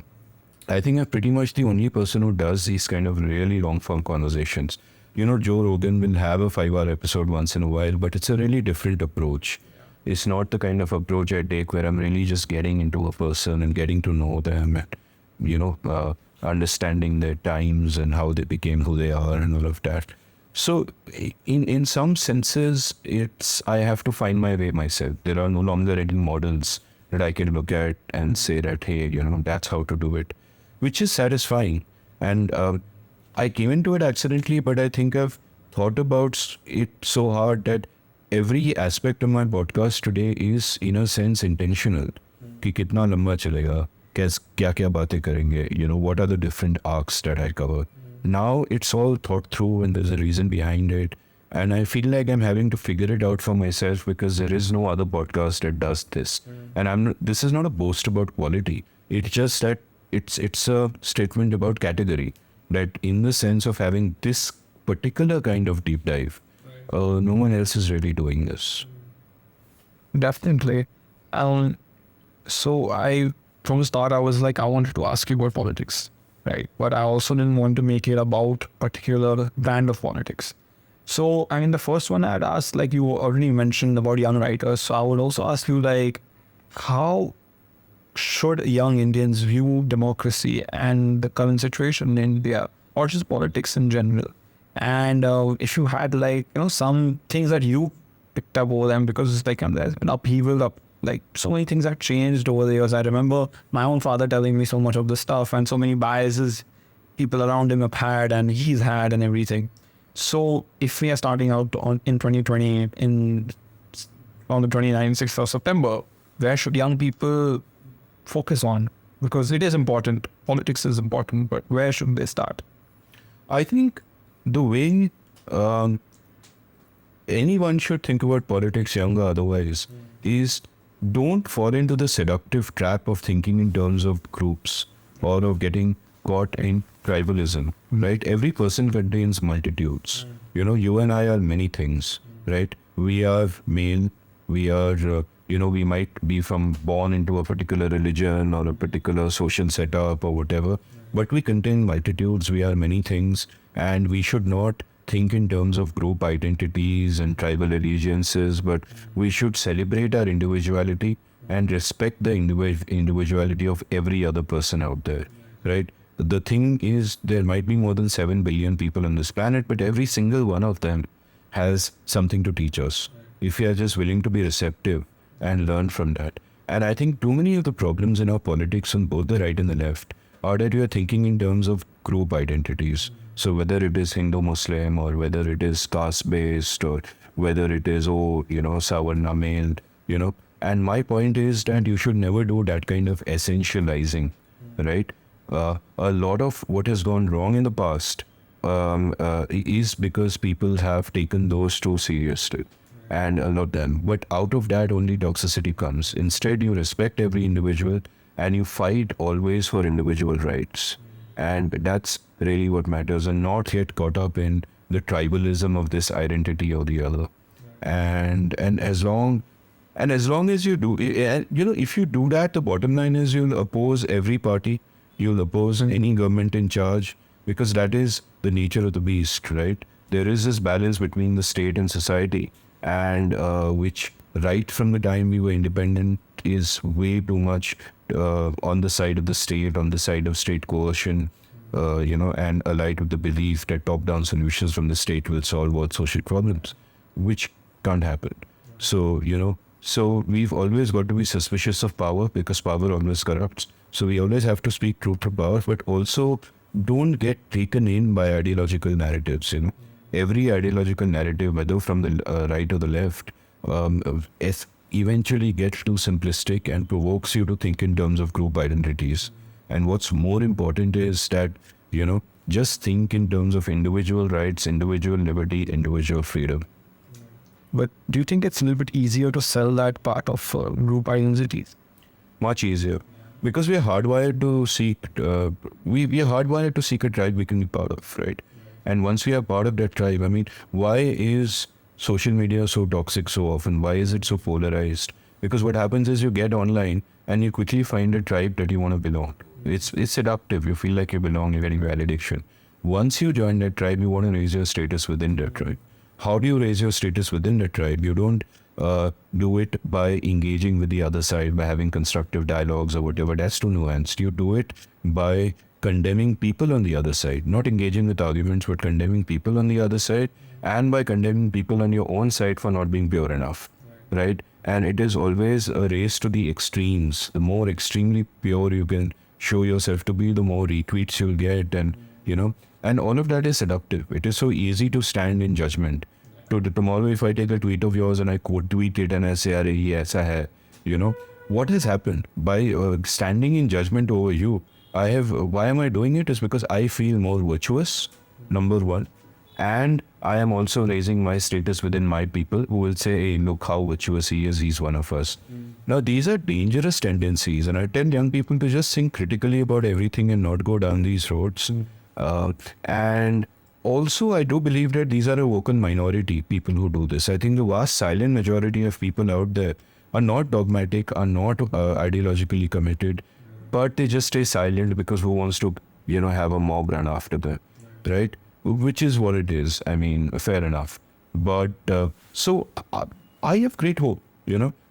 [SPEAKER 1] I think I'm pretty much the only person who does these kind of really long form conversations. Joe Rogan will have a 5-hour episode once in a while, but it's a really different approach. It's not the kind of approach I take where I'm really just getting into a person and getting to know them and, understanding their times and how they became who they are and all of that. So in some senses, I have to find my way myself. There are no longer any models that I can look at and say that, hey, that's how to do it, which is satisfying. And I came into it accidentally, but I think I've thought about it so hard that every aspect of my podcast today is, in a sense, intentional. कि कितना लंबा चलेगा, क्या बातें करेंगे, what are the different arcs that I cover. Now it's all thought through and there's a reason behind it. And I feel like I'm having to figure it out for myself because there is no other podcast that does this. And this is not a boast about quality. It's just that it's a statement about category. That in the sense of having this particular kind of deep dive, no one else is really doing this.
[SPEAKER 2] Definitely. So from the start, I was like, I wanted to ask you about politics, right? But I also didn't want to make it about particular brand of politics. So, I mean, the first one I'd asked, like you already mentioned about young writers. So I would also ask you, like, how should young Indians view democracy and the current situation in India, or just politics in general? And if you had, like, some things that you picked up over them, because it's like there's been upheaval, like so many things have changed over the years. I remember my own father telling me so much of this stuff, and so many biases people around him have had and he's had and everything. So if we are starting out in 2020 on the 29th, 6th of September, where should young people focus on? Because it is important. Politics is important, but where should they start?
[SPEAKER 1] I think the way anyone should think about politics, young or otherwise, is don't fall into the seductive trap of thinking in terms of groups or of getting caught in tribalism, right? Every person contains multitudes. You and I are many things, right? We are male, we are, we might be born into a particular religion or a particular social setup or whatever, but we contain multitudes, we are many things, and we should not think in terms of group identities and tribal allegiances, but we should celebrate our individuality and respect the individuality of every other person out there, right? The thing is, there might be more than 7 billion people on this planet, but every single one of them has something to teach us, if we are just willing to be receptive and learn from that. And I think too many of the problems in our politics on both the right and the left are that we are thinking in terms of group identities. So whether it is Hindu-Muslim, or whether it is caste-based, or whether it is, Savarna male, and my point is that you should never do that kind of essentializing, right? A lot of what has gone wrong in the past is because people have taken those too seriously, and a lot of them. But out of that only toxicity comes. Instead, you respect every individual and you fight always for individual rights. And that's really what matters, and not get caught up in the tribalism of this identity or the other. And as long as you do, if you do that, the bottom line is you'll oppose every party, you'll oppose any government in charge, because that is the nature of the beast, right? There is this balance between the state and society, and which right from the time we were independent is way too much on the side of the state, on the side of state coercion, and allied with the belief that top-down solutions from the state will solve all social problems, which can't happen. So we've always got to be suspicious of power, because power always corrupts. So we always have to speak truth to power, but also don't get taken in by ideological narratives. Every ideological narrative, whether from the right or the left, eventually gets too simplistic and provokes you to think in terms of group identities. And what's more important is that, just think in terms of individual rights, individual liberty, individual freedom.
[SPEAKER 2] But do you think it's a little bit easier to sell that part of group identities?
[SPEAKER 1] Much easier. Because we are hardwired to seek, we are hardwired to seek a tribe we can be part of, right? And once we are part of that tribe, why is social media so toxic so often? Why is it so polarized? Because what happens is you get online and you quickly find a tribe that you want to belong to. It's seductive. You feel like you belong, you're getting validation. Once you join that tribe, you want to raise your status within that tribe. How do you raise your status within the tribe? You don't do it by engaging with the other side, by having constructive dialogues or whatever. That's too nuanced. You do it by condemning people on the other side, not engaging with arguments, but condemning people on the other side, and by condemning people on your own side for not being pure enough, right? And it is always a race to the extremes. The more extremely pure you can show yourself to be, the more retweets you'll get, and and all of that is seductive. It is so easy to stand in judgment. Tomorrow, if I take a tweet of yours and I quote tweet it and I say, "Arey, ye aisa hai," what has happened? By standing in judgment over you, why am I doing it? Is because I feel more virtuous, number one. And I am also raising my status within my people, who will say, "Hey, look how virtuous he is, he's one of us." Now, these are dangerous tendencies, and I tell young people to just think critically about everything and not go down these roads. And also, I do believe that these are a vocal minority, people who do this. I think the vast silent majority of people out there are not dogmatic, are not ideologically committed. but they just stay silent because who wants to, have a mob run after them, right? Which is what it is. I mean, fair enough. But so I have great hope.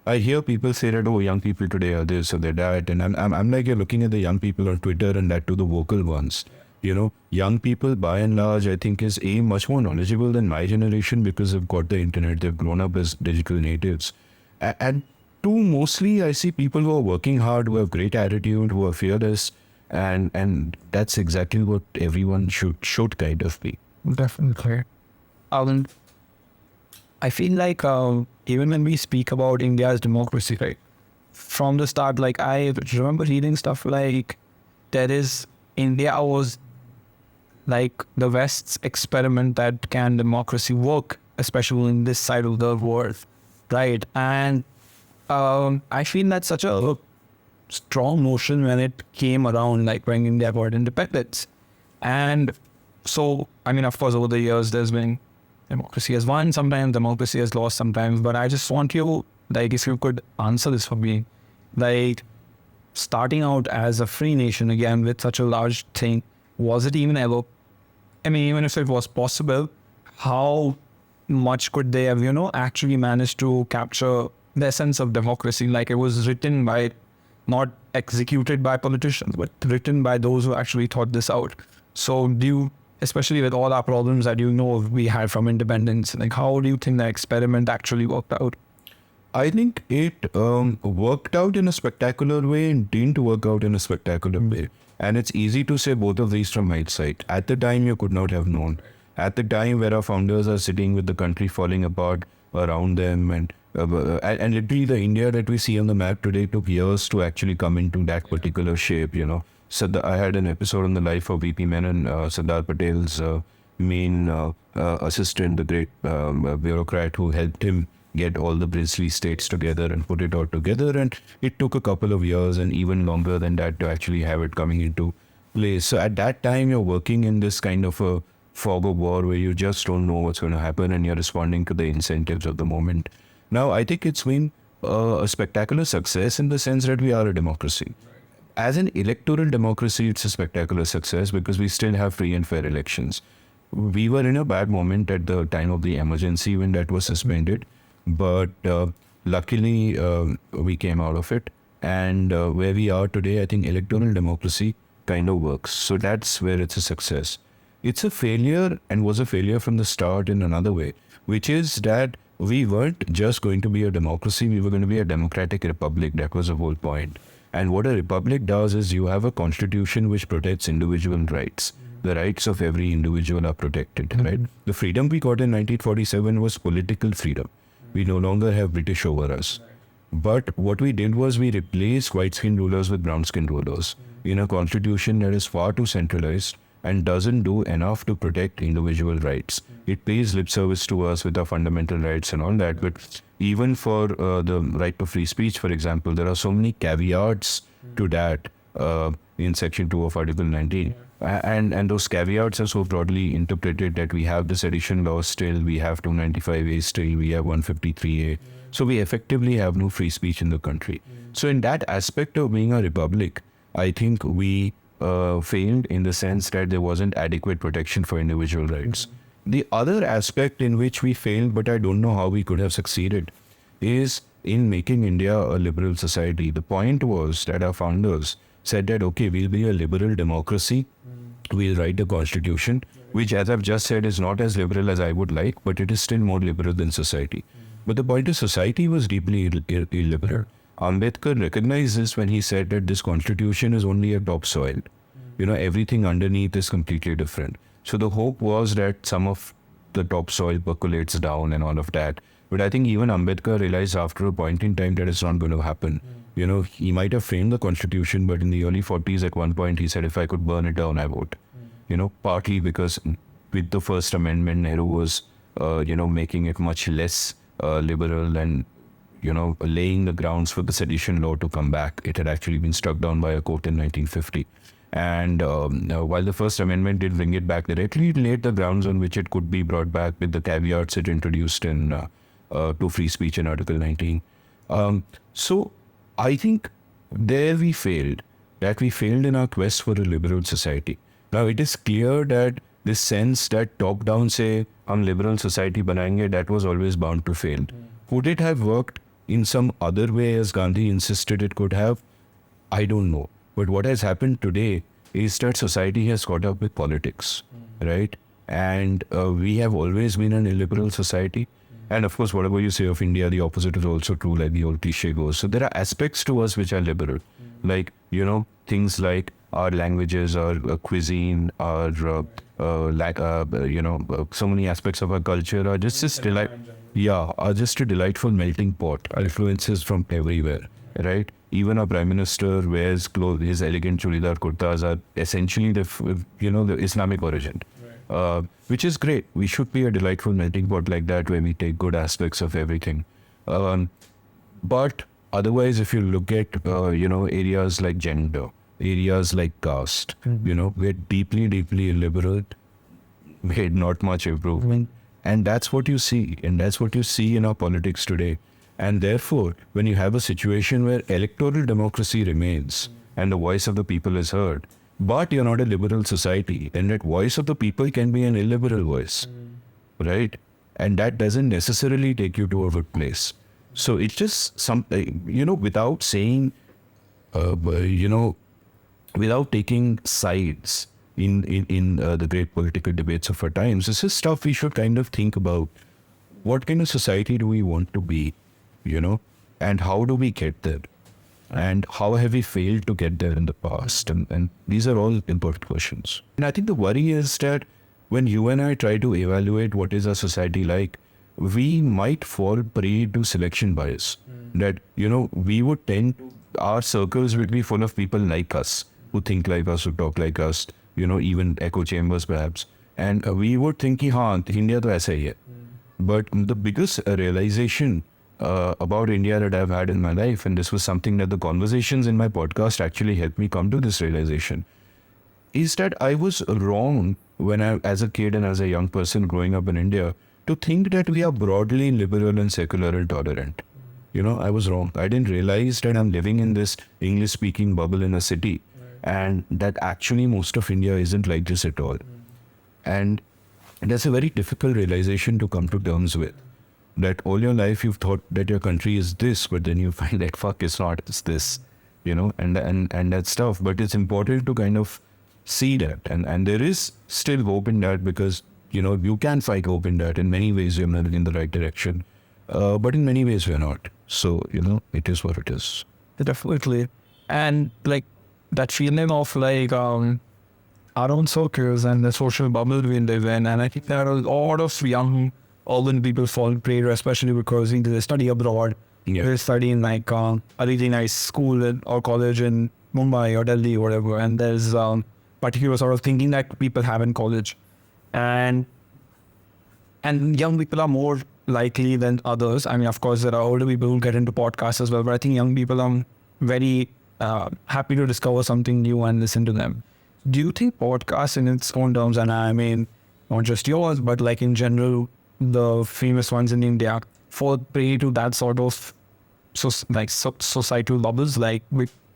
[SPEAKER 1] I hear people say that, oh, young people today are this or they're that, and I'm like, you're looking at the young people on Twitter, and that to the vocal ones. Young people by and large, I think, is much more knowledgeable than my generation because they've got the internet, they've grown up as digital natives. And two, mostly I see people who are working hard, who have great attitude, who are fearless, and that's exactly what everyone should kind of be.
[SPEAKER 2] Definitely. I feel like even when we speak about India's democracy, right, from the start, like I remember reading stuff like India was like the West's experiment that can democracy work, especially in this side of the world, right? And I feel that's such a strong notion when it came around, like when India got independence. And so, I mean, of course, over the years, there's been democracy has won sometimes, democracy has lost sometimes, but I just want you, like, if you could answer this for me, like, starting out as a free nation again with such a large thing, was it even ever, I mean, even if it was possible, how much could they have, actually managed to capture the essence of democracy? Like, it was written by, not executed by politicians, but written by those who actually thought this out. So especially with all our problems that we had from independence, like how do you think the experiment actually worked out?
[SPEAKER 1] I think it worked out in a spectacular way and didn't work out in a spectacular way. And it's easy to say both of these from hindsight. At the time, you could not have known. At the time where our founders are sitting with the country falling apart around them, and literally the India that we see on the map today took years to actually come into that particular shape, So I had an episode on the life of VP Menon, Sardar Patel's main assistant, the great bureaucrat who helped him get all the princely states together and put it all together. And it took a couple of years and even longer than that to actually have it coming into place. So at that time, you're working in this kind of a fog of war where you just don't know what's going to happen and you're responding to the incentives of the moment. Now, I think it's been a spectacular success in the sense that we are a democracy. As an electoral democracy, it's a spectacular success because we still have free and fair elections. We were in a bad moment at the time of the emergency when that was suspended, but luckily we came out of it. And where we are today, I think electoral democracy kind of works. So that's where it's a success. It's a failure and was a failure from the start in another way, which is that we weren't just going to be a democracy, we were going to be a democratic republic. That was the whole point. And what a republic does is you have a constitution which protects individual rights. The rights of every individual are protected, right? The freedom we got in 1947 was political freedom. We no longer have British over us. But what we did was we replaced white-skinned rulers with brown-skinned rulers in a constitution that is far too centralized and doesn't do enough to protect individual rights. It pays lip service to us with our fundamental rights and all that, but even for the right to free speech, for example, there are so many caveats to that in Section 2 of Article 19. And those caveats are so broadly interpreted that we have the sedition laws still, we have 295A still, we have 153A. So we effectively have no free speech in the country. So in that aspect of being a republic, I think we failed in the sense that there wasn't adequate protection for individual rights. The other aspect in which we failed, but I don't know how we could have succeeded, is in making India a liberal society. The point was that our founders said that, okay, we'll be a liberal democracy, we'll write a constitution, which, as I've just said, is not as liberal as I would like, but it is still more liberal than society. But the point is, society was deeply illiberal. Ambedkar recognized this when he said that this constitution is only a topsoil. Everything underneath is completely different. So the hope was that some of the topsoil percolates down and all of that. But I think even Ambedkar realized after a point in time that it's not going to happen. He might have framed the constitution, but in the early 40s at one point he said, if I could burn it down, I would. Partly because with the First Amendment, Nehru was, making it much less liberal and, laying the grounds for the sedition law to come back. It had actually been struck down by a court in 1950. And while the First Amendment did bring it back directly, it laid the grounds on which it could be brought back with the caveats it introduced in to free speech in Article 19. So I think there we failed. that we failed in our quest for a liberal society. Now, it is clear that this sense that top-down say, हम liberal society बनाएंगे, that was always bound to fail. Could it have worked in some other way as Gandhi insisted it could have? I don't know. But what has happened today is that society has caught up with politics, right? And we have always been an illiberal society. And of course, whatever you say of India, the opposite is also true, like the old cliche goes. So there are aspects to us which are liberal, like, things like our languages, our cuisine, our, so many aspects of our culture are just a delightful melting pot, influences from everywhere, right? Even our Prime Minister wears clothes, his elegant chulidar kurtas are essentially the Islamic origin. Which is great. We should be a delightful melting pot like that where we take good aspects of everything. But otherwise, if you look at, areas like gender, areas like caste, we're deeply, deeply illiberal, made not much improvement. And that's what you see. And that's what you see in our politics today. And therefore, when you have a situation where electoral democracy remains and the voice of the people is heard, but you're not a liberal society, and that voice of the people can be an illiberal voice, right? And that doesn't necessarily take you to a good place. So it's just something, without saying, without taking sides in the great political debates of our times, this is stuff we should kind of think about. What kind of society do we want to be, and how do we get there? And how have we failed to get there in the past? And these are all important questions. And I think the worry is that when you and I try to evaluate what is our society like, we might fall prey to selection bias. That, we would our circles would be full of people like us, who think like us, who talk like us, even echo chambers perhaps. And we would think, हाँ, India तो ऐसा ही है. But the biggest realization about India that I've had in my life, and this was something that the conversations in my podcast actually helped me come to this realization, is that I was wrong when as a kid and as a young person growing up in India, to think that we are broadly liberal and secular and tolerant. I was wrong. I didn't realize that I'm living in this English-speaking bubble in a city, and that actually most of India isn't like this at all. And that's a very difficult realization to come to terms with. That all your life you've thought that your country is this, but then you find that fuck, it's not, it's this, and that stuff. But it's important to kind of see that, and there is still hope in that, because you can find hope in that. In many ways we're moving in the right direction, but in many ways we're not. So it is what it is.
[SPEAKER 2] Definitely. And like that feeling of like our own circles and the social bubble we live in, and I think there are a lot of young urban people fall prey, especially because they study abroad. They study in like a really nice school or college in Mumbai or Delhi or whatever, and there's particular sort of thinking that people have in college, and young people are more likely than others. I mean, of course, there are older people who get into podcasts as well, but I think young people are very happy to discover something new and listen to them. Do you think podcasts in its own terms, and I mean, not just yours, but like in general, the famous ones in India, fall prey to that sort of societal bubbles,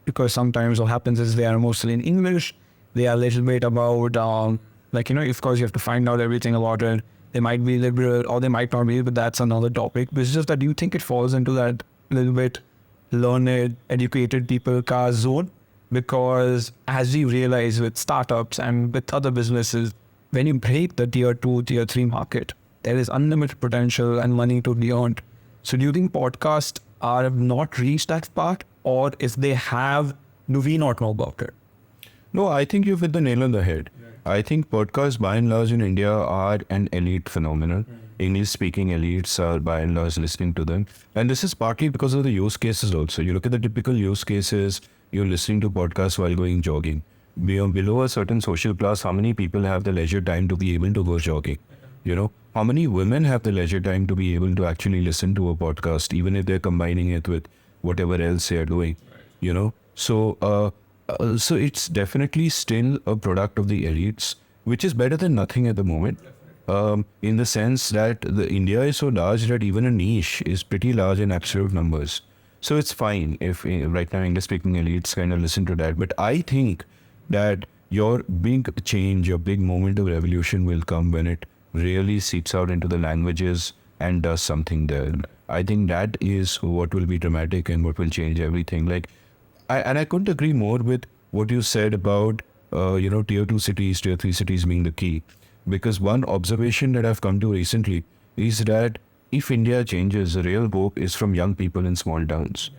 [SPEAKER 2] because sometimes what happens is they are mostly in English, they are a little bit about, of course you have to find out everything about it. They might be liberal or they might not be, but that's another topic. But it's just that, do you think it falls into that little bit learned, educated people ka zone? Because as we realize with startups and with other businesses, when you break the tier 2, tier 3 market, there is unlimited potential and money to be earned. So do you think podcasts are not reached that part, or if they have, do we not know about it?
[SPEAKER 1] No, I think you've hit the nail on the head. I think podcasts by and large in India are an elite phenomenon. English-speaking elites are by and large listening to them. And this is partly because of the use cases also. You look at the typical use cases, you're listening to podcasts while going jogging. Below a certain social class, how many people have the leisure time to be able to go jogging? How many women have the leisure time to be able to actually listen to a podcast, even if they're combining it with whatever else they're doing, So it's definitely still a product of the elites, which is better than nothing at the moment. In the sense that India is so large that even a niche is pretty large in absolute numbers. So it's fine if right now English-speaking elites kind of listen to that. But I think that your big change, your big moment of revolution will come when it really seeps out into the languages and does something there. I think that is what will be dramatic and what will change everything. Like, I couldn't agree more with what you said about tier 2 cities, tier 3 cities being the key. Because one observation that I've come to recently is that if India changes, the real hope is from young people in small towns.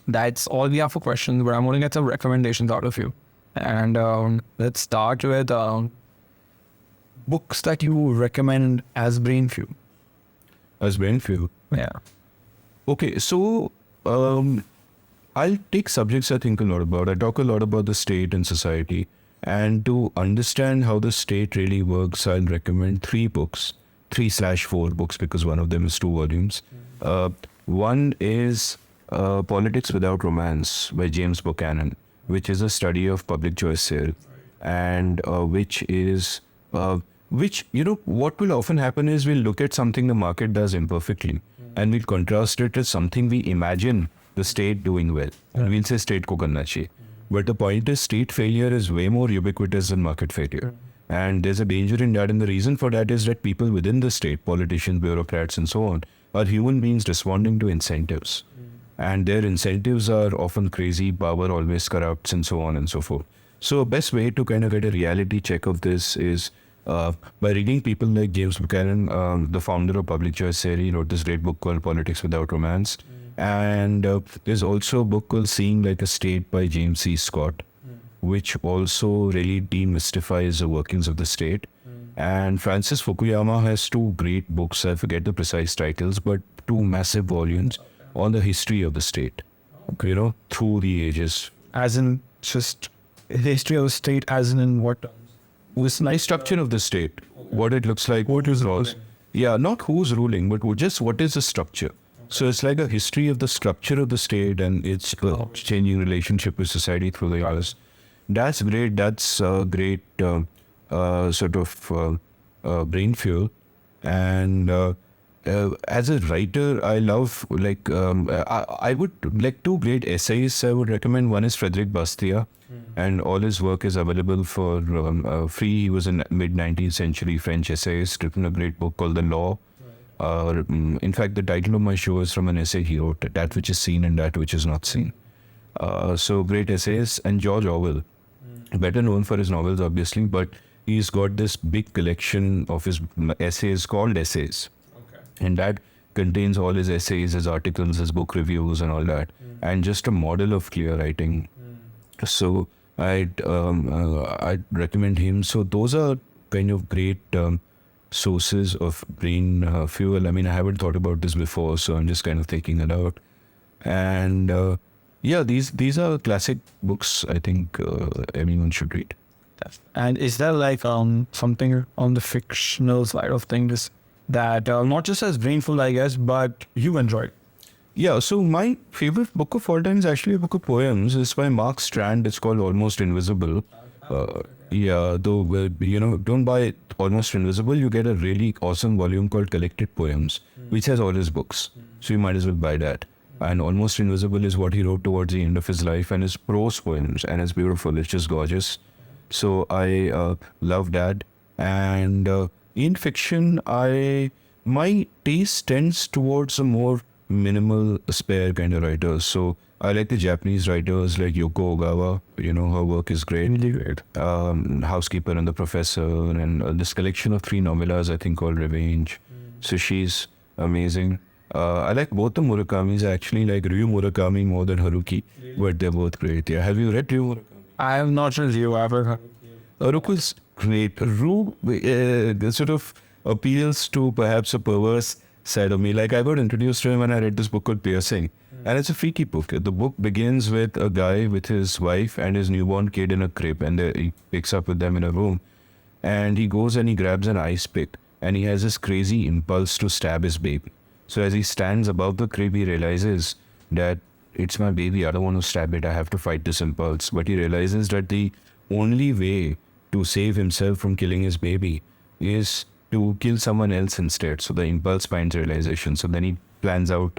[SPEAKER 2] That's all we have for questions, but I'm going to get some recommendations out of you. And let's start with books that you recommend as brain fuel.
[SPEAKER 1] As brain fuel.
[SPEAKER 2] Yeah.
[SPEAKER 1] Okay, so I'll take subjects I think a lot about. I talk a lot about the state and society. And to understand how the state really works, I'll recommend 3 books, 3/4 books, because one of them is 2 volumes. One is Politics Without Romance by James Buchanan, which is a study of public choice theory, and which, what will often happen is we'll look at something the market does imperfectly, and we'll contrast it with something we imagine the state doing well. And we'll say state ko karna chahiye. But the point is, state failure is way more ubiquitous than market failure. And there's a danger in that. And the reason for that is that people within the state, politicians, bureaucrats, and so on, are human beings responding to incentives. And their incentives are often crazy, power always corrupts, and so on and so forth. So best way to kind of get a reality check of this is by reading people like James Buchanan, the founder of public choice theory, wrote this great book called Politics Without Romance. And there's also a book called Seeing Like a State by James C. Scott, which also really demystifies the workings of the state. And Francis Fukuyama has 2 great books, I forget the precise titles, but 2 massive volumes on the history of the state, through the ages.
[SPEAKER 2] As in just history of the state, as in what terms?
[SPEAKER 1] This nice structure of the state, what it looks like. What is laws? Yeah, not who's ruling, but just what is the structure. So it's like a history of the structure of the state and its changing relationship with society through the years. That's great. That's a great brain fuel. And as a writer, I love I would like 2 great essays I would recommend. One is Frederick Bastiat, and all his work is available for free. He was a mid-19th century French essayist, written a great book called The Law. In fact, the title of my show is from an essay he wrote, That Which Is Seen and That Which Is Not Seen. So great essays. And George Orwell, better known for his novels, obviously, but he's got this big collection of his essays called Essays. And that contains all his essays, his articles, his book reviews and all that. And just a model of clear writing. So I'd recommend him. So those are kind of great sources of brain fuel. I mean, I haven't thought about this before, so I'm just kind of thinking it out. And these are classic books I think anyone should read.
[SPEAKER 2] And is there like something on the fictional side of things that not just as brainful, I guess, but you enjoyed?
[SPEAKER 1] Yeah, so my favorite book of all time is actually a book of poems. It's by Mark Strand. It's called Almost Invisible. Don't buy Almost Invisible. You get a really awesome volume called Collected Poems, which has all his books. So you might as well buy that. And Almost Invisible is what he wrote towards the end of his life, and his prose poems, and it's beautiful. It's just gorgeous. So I love that. And in fiction, my taste tends towards a more minimal, spare kind of writers. So I like the Japanese writers like Yoko Ogawa. Her work is great.
[SPEAKER 2] Really great.
[SPEAKER 1] Housekeeper and the Professor, and this collection of 3 novellas I think called Revenge. So she's amazing. I like both the Murakamis. I actually like Ryu Murakami more than Haruki, but they're both great. Yeah, have you read Ryu Murakami?
[SPEAKER 2] I have not read Ryu. I've heard
[SPEAKER 1] Haruki's great. Ryu sort of appeals to perhaps a perverse side of me. Like I got introduced to him when I read this book called Piercing. And it's a freaky book. The book begins with a guy with his wife and his newborn kid in a crib, and he picks up with them in a room. And he goes and he grabs an ice pick, and he has this crazy impulse to stab his baby. So as he stands above the crib, he realizes that it's my baby. I don't want to stab it. I have to fight this impulse. But he realizes that the only way to save himself from killing his baby is to kill someone else instead. So the impulse finds realization. So then he plans out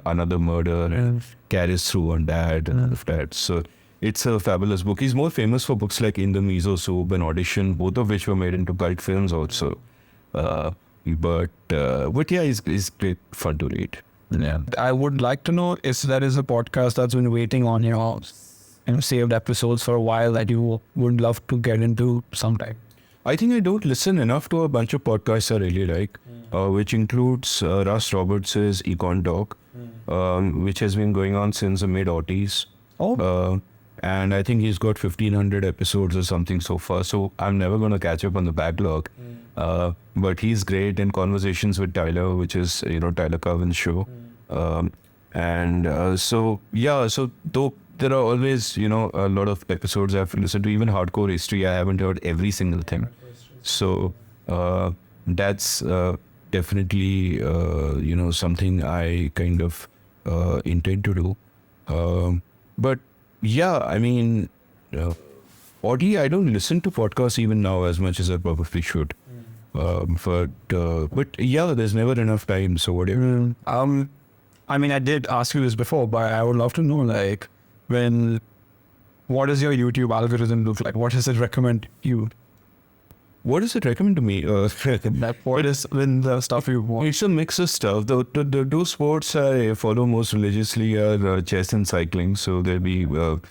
[SPEAKER 1] another murder and carries through on that and all of that. So it's a fabulous book. He's more famous for books like In the Miso Soup and Audition, both of which were made into cult films also. But yeah, it's great fun to read. Yeah.
[SPEAKER 2] I would like to know if there is a podcast that's been waiting on your saved episodes for a while that you would love to get into sometime.
[SPEAKER 1] I think I don't listen enough to a bunch of podcasts I really like, which includes Russ Roberts' Econ Talk, which has been going on since the mid-aughties. And I think he's got 1,500 episodes or something so far, so I'm never going to catch up on the backlog. But he's great in Conversations with Tyler, which is, Tyler Cowen's show. So though there are always, a lot of episodes I have to listen to, even Hardcore History, I haven't heard every single thing. So that's definitely, something I kind of intend to do. But yeah, I mean, oddly, I don't listen to podcasts even now as much as I probably should. But yeah, there's never enough time. So whatever.
[SPEAKER 2] I mean, I did ask you this before, but I would love to know, like, what does your YouTube algorithm look like? What does it recommend you?
[SPEAKER 1] What does it recommend to me?
[SPEAKER 2] What is when the stuff you want?
[SPEAKER 1] It's a mix of stuff. The two sports I follow most religiously are chess and cycling. So there'll be, there'll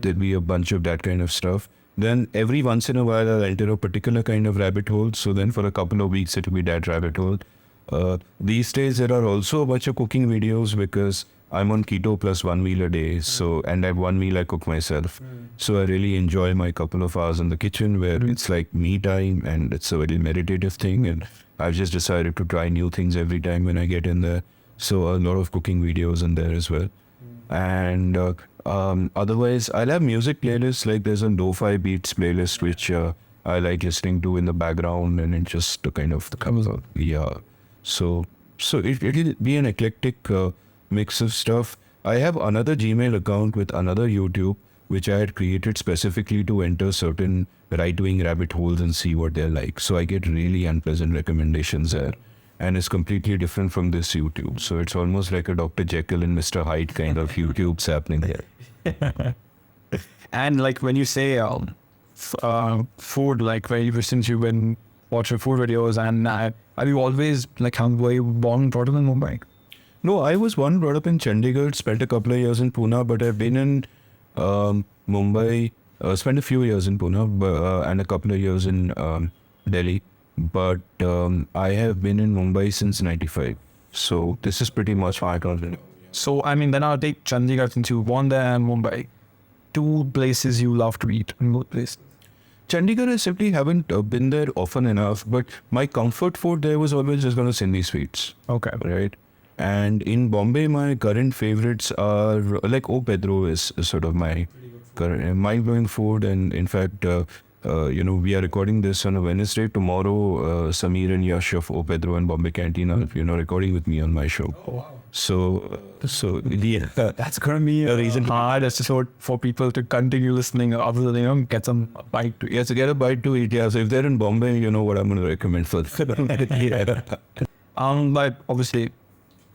[SPEAKER 1] be a bunch of that kind of stuff. Then every once in a while I'll enter a particular kind of rabbit hole. So then for a couple of weeks it'll be that rabbit hole. These days there are also a bunch of cooking videos because I'm on keto plus 1 meal a day. So, and at 1 meal I cook myself. So I really enjoy my couple of hours in the kitchen where it's like me time and it's a very meditative thing. And I've just decided to try new things every time when I get in there. So a lot of cooking videos in there as well. And otherwise I'll have music playlists, like there's a lo-fi beats playlist which I like listening to in the background, and it just kind of comes out. Yeah. So it'll be an eclectic mix of stuff. I have another Gmail account with another YouTube, which I had created specifically to enter certain right-wing rabbit holes and see what they're like. So I get really unpleasant recommendations there. And it's completely different from this YouTube. So it's almost like a Dr. Jekyll and Mr. Hyde kind of YouTube's happening here.
[SPEAKER 2] And like when you say food, like since you've been watching food videos, and are you always like were you born and brought up in Mumbai?
[SPEAKER 1] No, I was brought up in Chandigarh, spent a couple of years in Pune, but I've been in Mumbai, spent a few years in Pune and a couple of years in Delhi. But I have been in Mumbai since 95. So this is pretty much my content.
[SPEAKER 2] So, I mean, then I'll take Chandigarh since you were born there and Mumbai. 2 places you love to eat in both places.
[SPEAKER 1] Chandigarh, I simply haven't been there often enough, but my comfort food there was always just going to Sindhi sweets.
[SPEAKER 2] Okay.
[SPEAKER 1] Right? And in Bombay, my current favorites are like O Pedro is sort of my current mind-blowing food. And in fact, we are recording this on a Wednesday. Tomorrow, Sameer and Yash of O Pedro and Bombay Canteen are, recording with me on my show.
[SPEAKER 2] Oh, wow.
[SPEAKER 1] So yeah,
[SPEAKER 2] that's going to be a reason hard episode for people to continue listening, other than, get some bite to eat.
[SPEAKER 1] Yeah, so get a bite to eat. Yeah, so if they're in Bombay, you know what I'm going to recommend for them.
[SPEAKER 2] But obviously,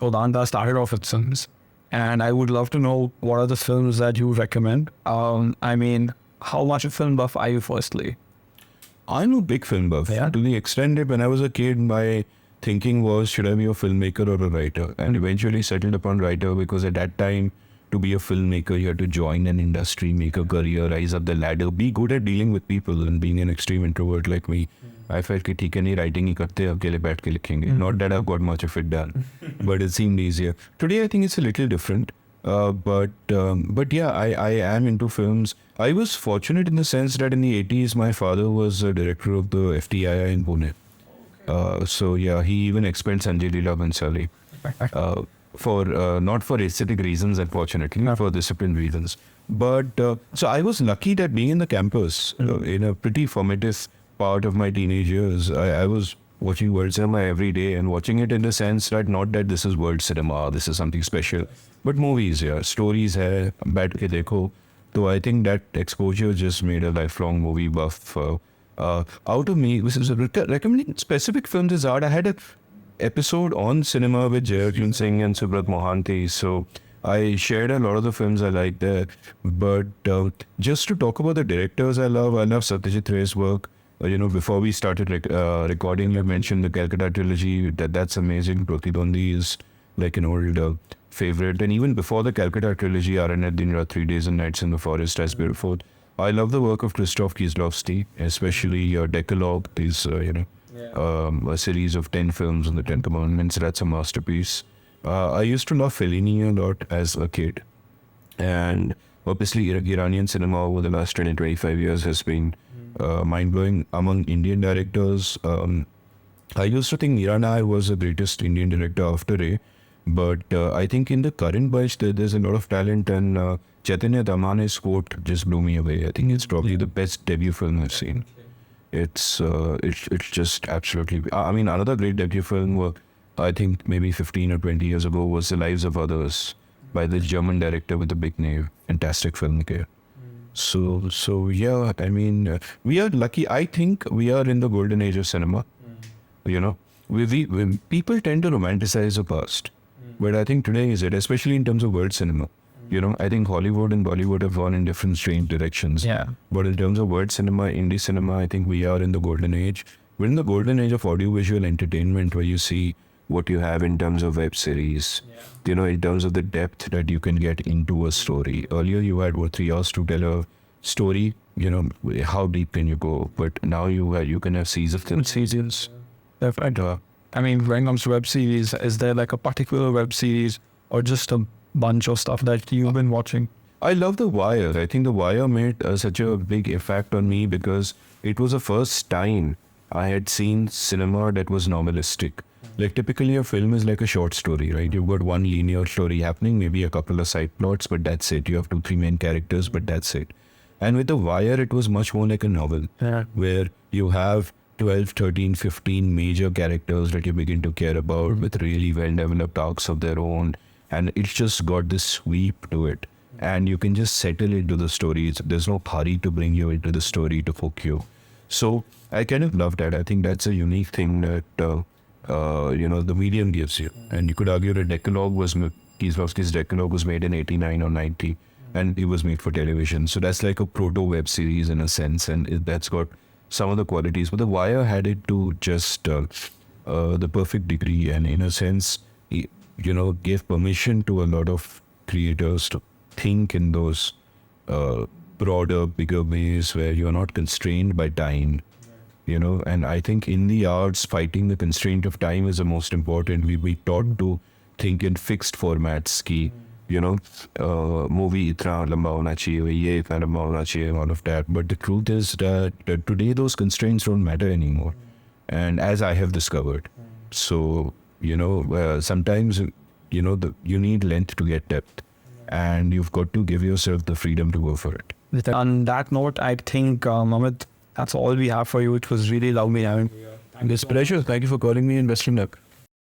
[SPEAKER 2] Odanta started off with films, and I would love to know what are the films that you recommend. I mean, how much a film buff are you, firstly?
[SPEAKER 1] I'm a big film buff.
[SPEAKER 2] Yeah.
[SPEAKER 1] To the extent that when I was a kid, my thinking was, should I be a filmmaker or a writer? And eventually settled upon writer, because at that time, to be a filmmaker, you had to join an industry, make a career, rise up the ladder, be good at dealing with people. And being an extreme introvert like me, I felt कि ठीक है नहीं, writing ही करते हैं, अकेले बैठ के लिखेंगे. Not that I've got much of it done, but it seemed easier. Today, I think it's a little different. But yeah, I am into films. I was fortunate in the sense that in the 80s, my father was a director of the FTII in Pune. So yeah, he even expelled Sanjay Leela Bhansali for not for aesthetic reasons, unfortunately, for discipline reasons. But so I was lucky that being in the campus in a pretty formative part of my teenage years, I was watching world cinema every day, and watching it in the sense that not that this is world cinema, this is something special, but movies, yeah, stories hai, baith ke dekho. So I think that exposure just made a lifelong movie buff Out of me, which is recommending specific films is hard. I had a episode on cinema with Jay Arjun Singh and Subrat Mohanty, so I shared a lot of the films I like there. But just to talk about the directors I love Satyajit Ray's work. Before we started recording, you mentioned the Calcutta trilogy. That's amazing. Protibandhi is like an old favorite. And even before the Calcutta trilogy, Aranet Dinra, 3 Days and Nights in the Forest as beautiful. I love the work of Krzysztof Kieslowski, especially Decalogue, a series of 10 films on the 10 Commandments. That's a masterpiece. I used to love Fellini a lot as a kid. And obviously, Iranian cinema over the last 20, 25 years has been mind-blowing among Indian directors. I used to think Miranai was the greatest Indian director after Ray, but I think in the current batch there's a lot of talent, and Chaitanya Damane's quote just blew me away. I think it's probably the best debut film I've seen. It's just absolutely. I mean, another great debut film, I think maybe 15 or 20 years ago, was The Lives of Others by this German director with a big name. Fantastic film. Okay. So yeah, I mean, we are lucky. I think we are in the golden age of cinema. We people tend to romanticize the past, but I think today is it, especially in terms of world cinema. I think Hollywood and Bollywood have gone in different strange directions.
[SPEAKER 2] Yeah.
[SPEAKER 1] But in terms of world cinema, indie cinema, I think we are in the golden age. We're in the golden age of audiovisual entertainment, where you see what you have in terms of web series, in terms of the depth that you can get into a story. Earlier you had 3 hours to tell a story, how deep can you go? But now you can have seasons.
[SPEAKER 2] Definitely. I mean, when it comes to web series, is there like a particular web series or just a bunch of stuff that you've been watching?
[SPEAKER 1] I love The Wire. I think The Wire made such a big effect on me because it was the first time I had seen cinema that was novelistic. Like typically a film is like a short story, right? You've got one linear story happening, maybe a couple of side plots, but that's it. You have 2, 3 main characters, but that's it. And with The Wire, it was much more like a novel, where you have 12, 13, 15 major characters that you begin to care about with really well-developed arcs of their own. And it's just got this sweep to it. And you can just settle into the story. There's no hurry to bring you into the story to hook you. So I kind of love that. I think that's a unique thing that, the medium gives you. And you could argue that Kieslowski's Decalogue was made in 89 or 90. And it was made for television. So that's like a proto-web series in a sense. And that's got some of the qualities. But The Wire had it to just the perfect degree. And in a sense, gave permission to a lot of creators to think in those broader, bigger ways where you're not constrained by time. And I think in the arts, fighting the constraint of time is the most important. We taught to think in fixed formats. Movie itna lamba hona chahiye, ye itna lamba hona chahiye, all of that. But the truth is that today those constraints don't matter anymore. And as I have discovered. So, sometimes, you need length to get depth. And you've got to give yourself the freedom to go for it.
[SPEAKER 2] On that note, I think, Amit, that's all we have for you. It was really lovely having you.
[SPEAKER 1] It's a pleasure. Thank you for calling me, and best of luck.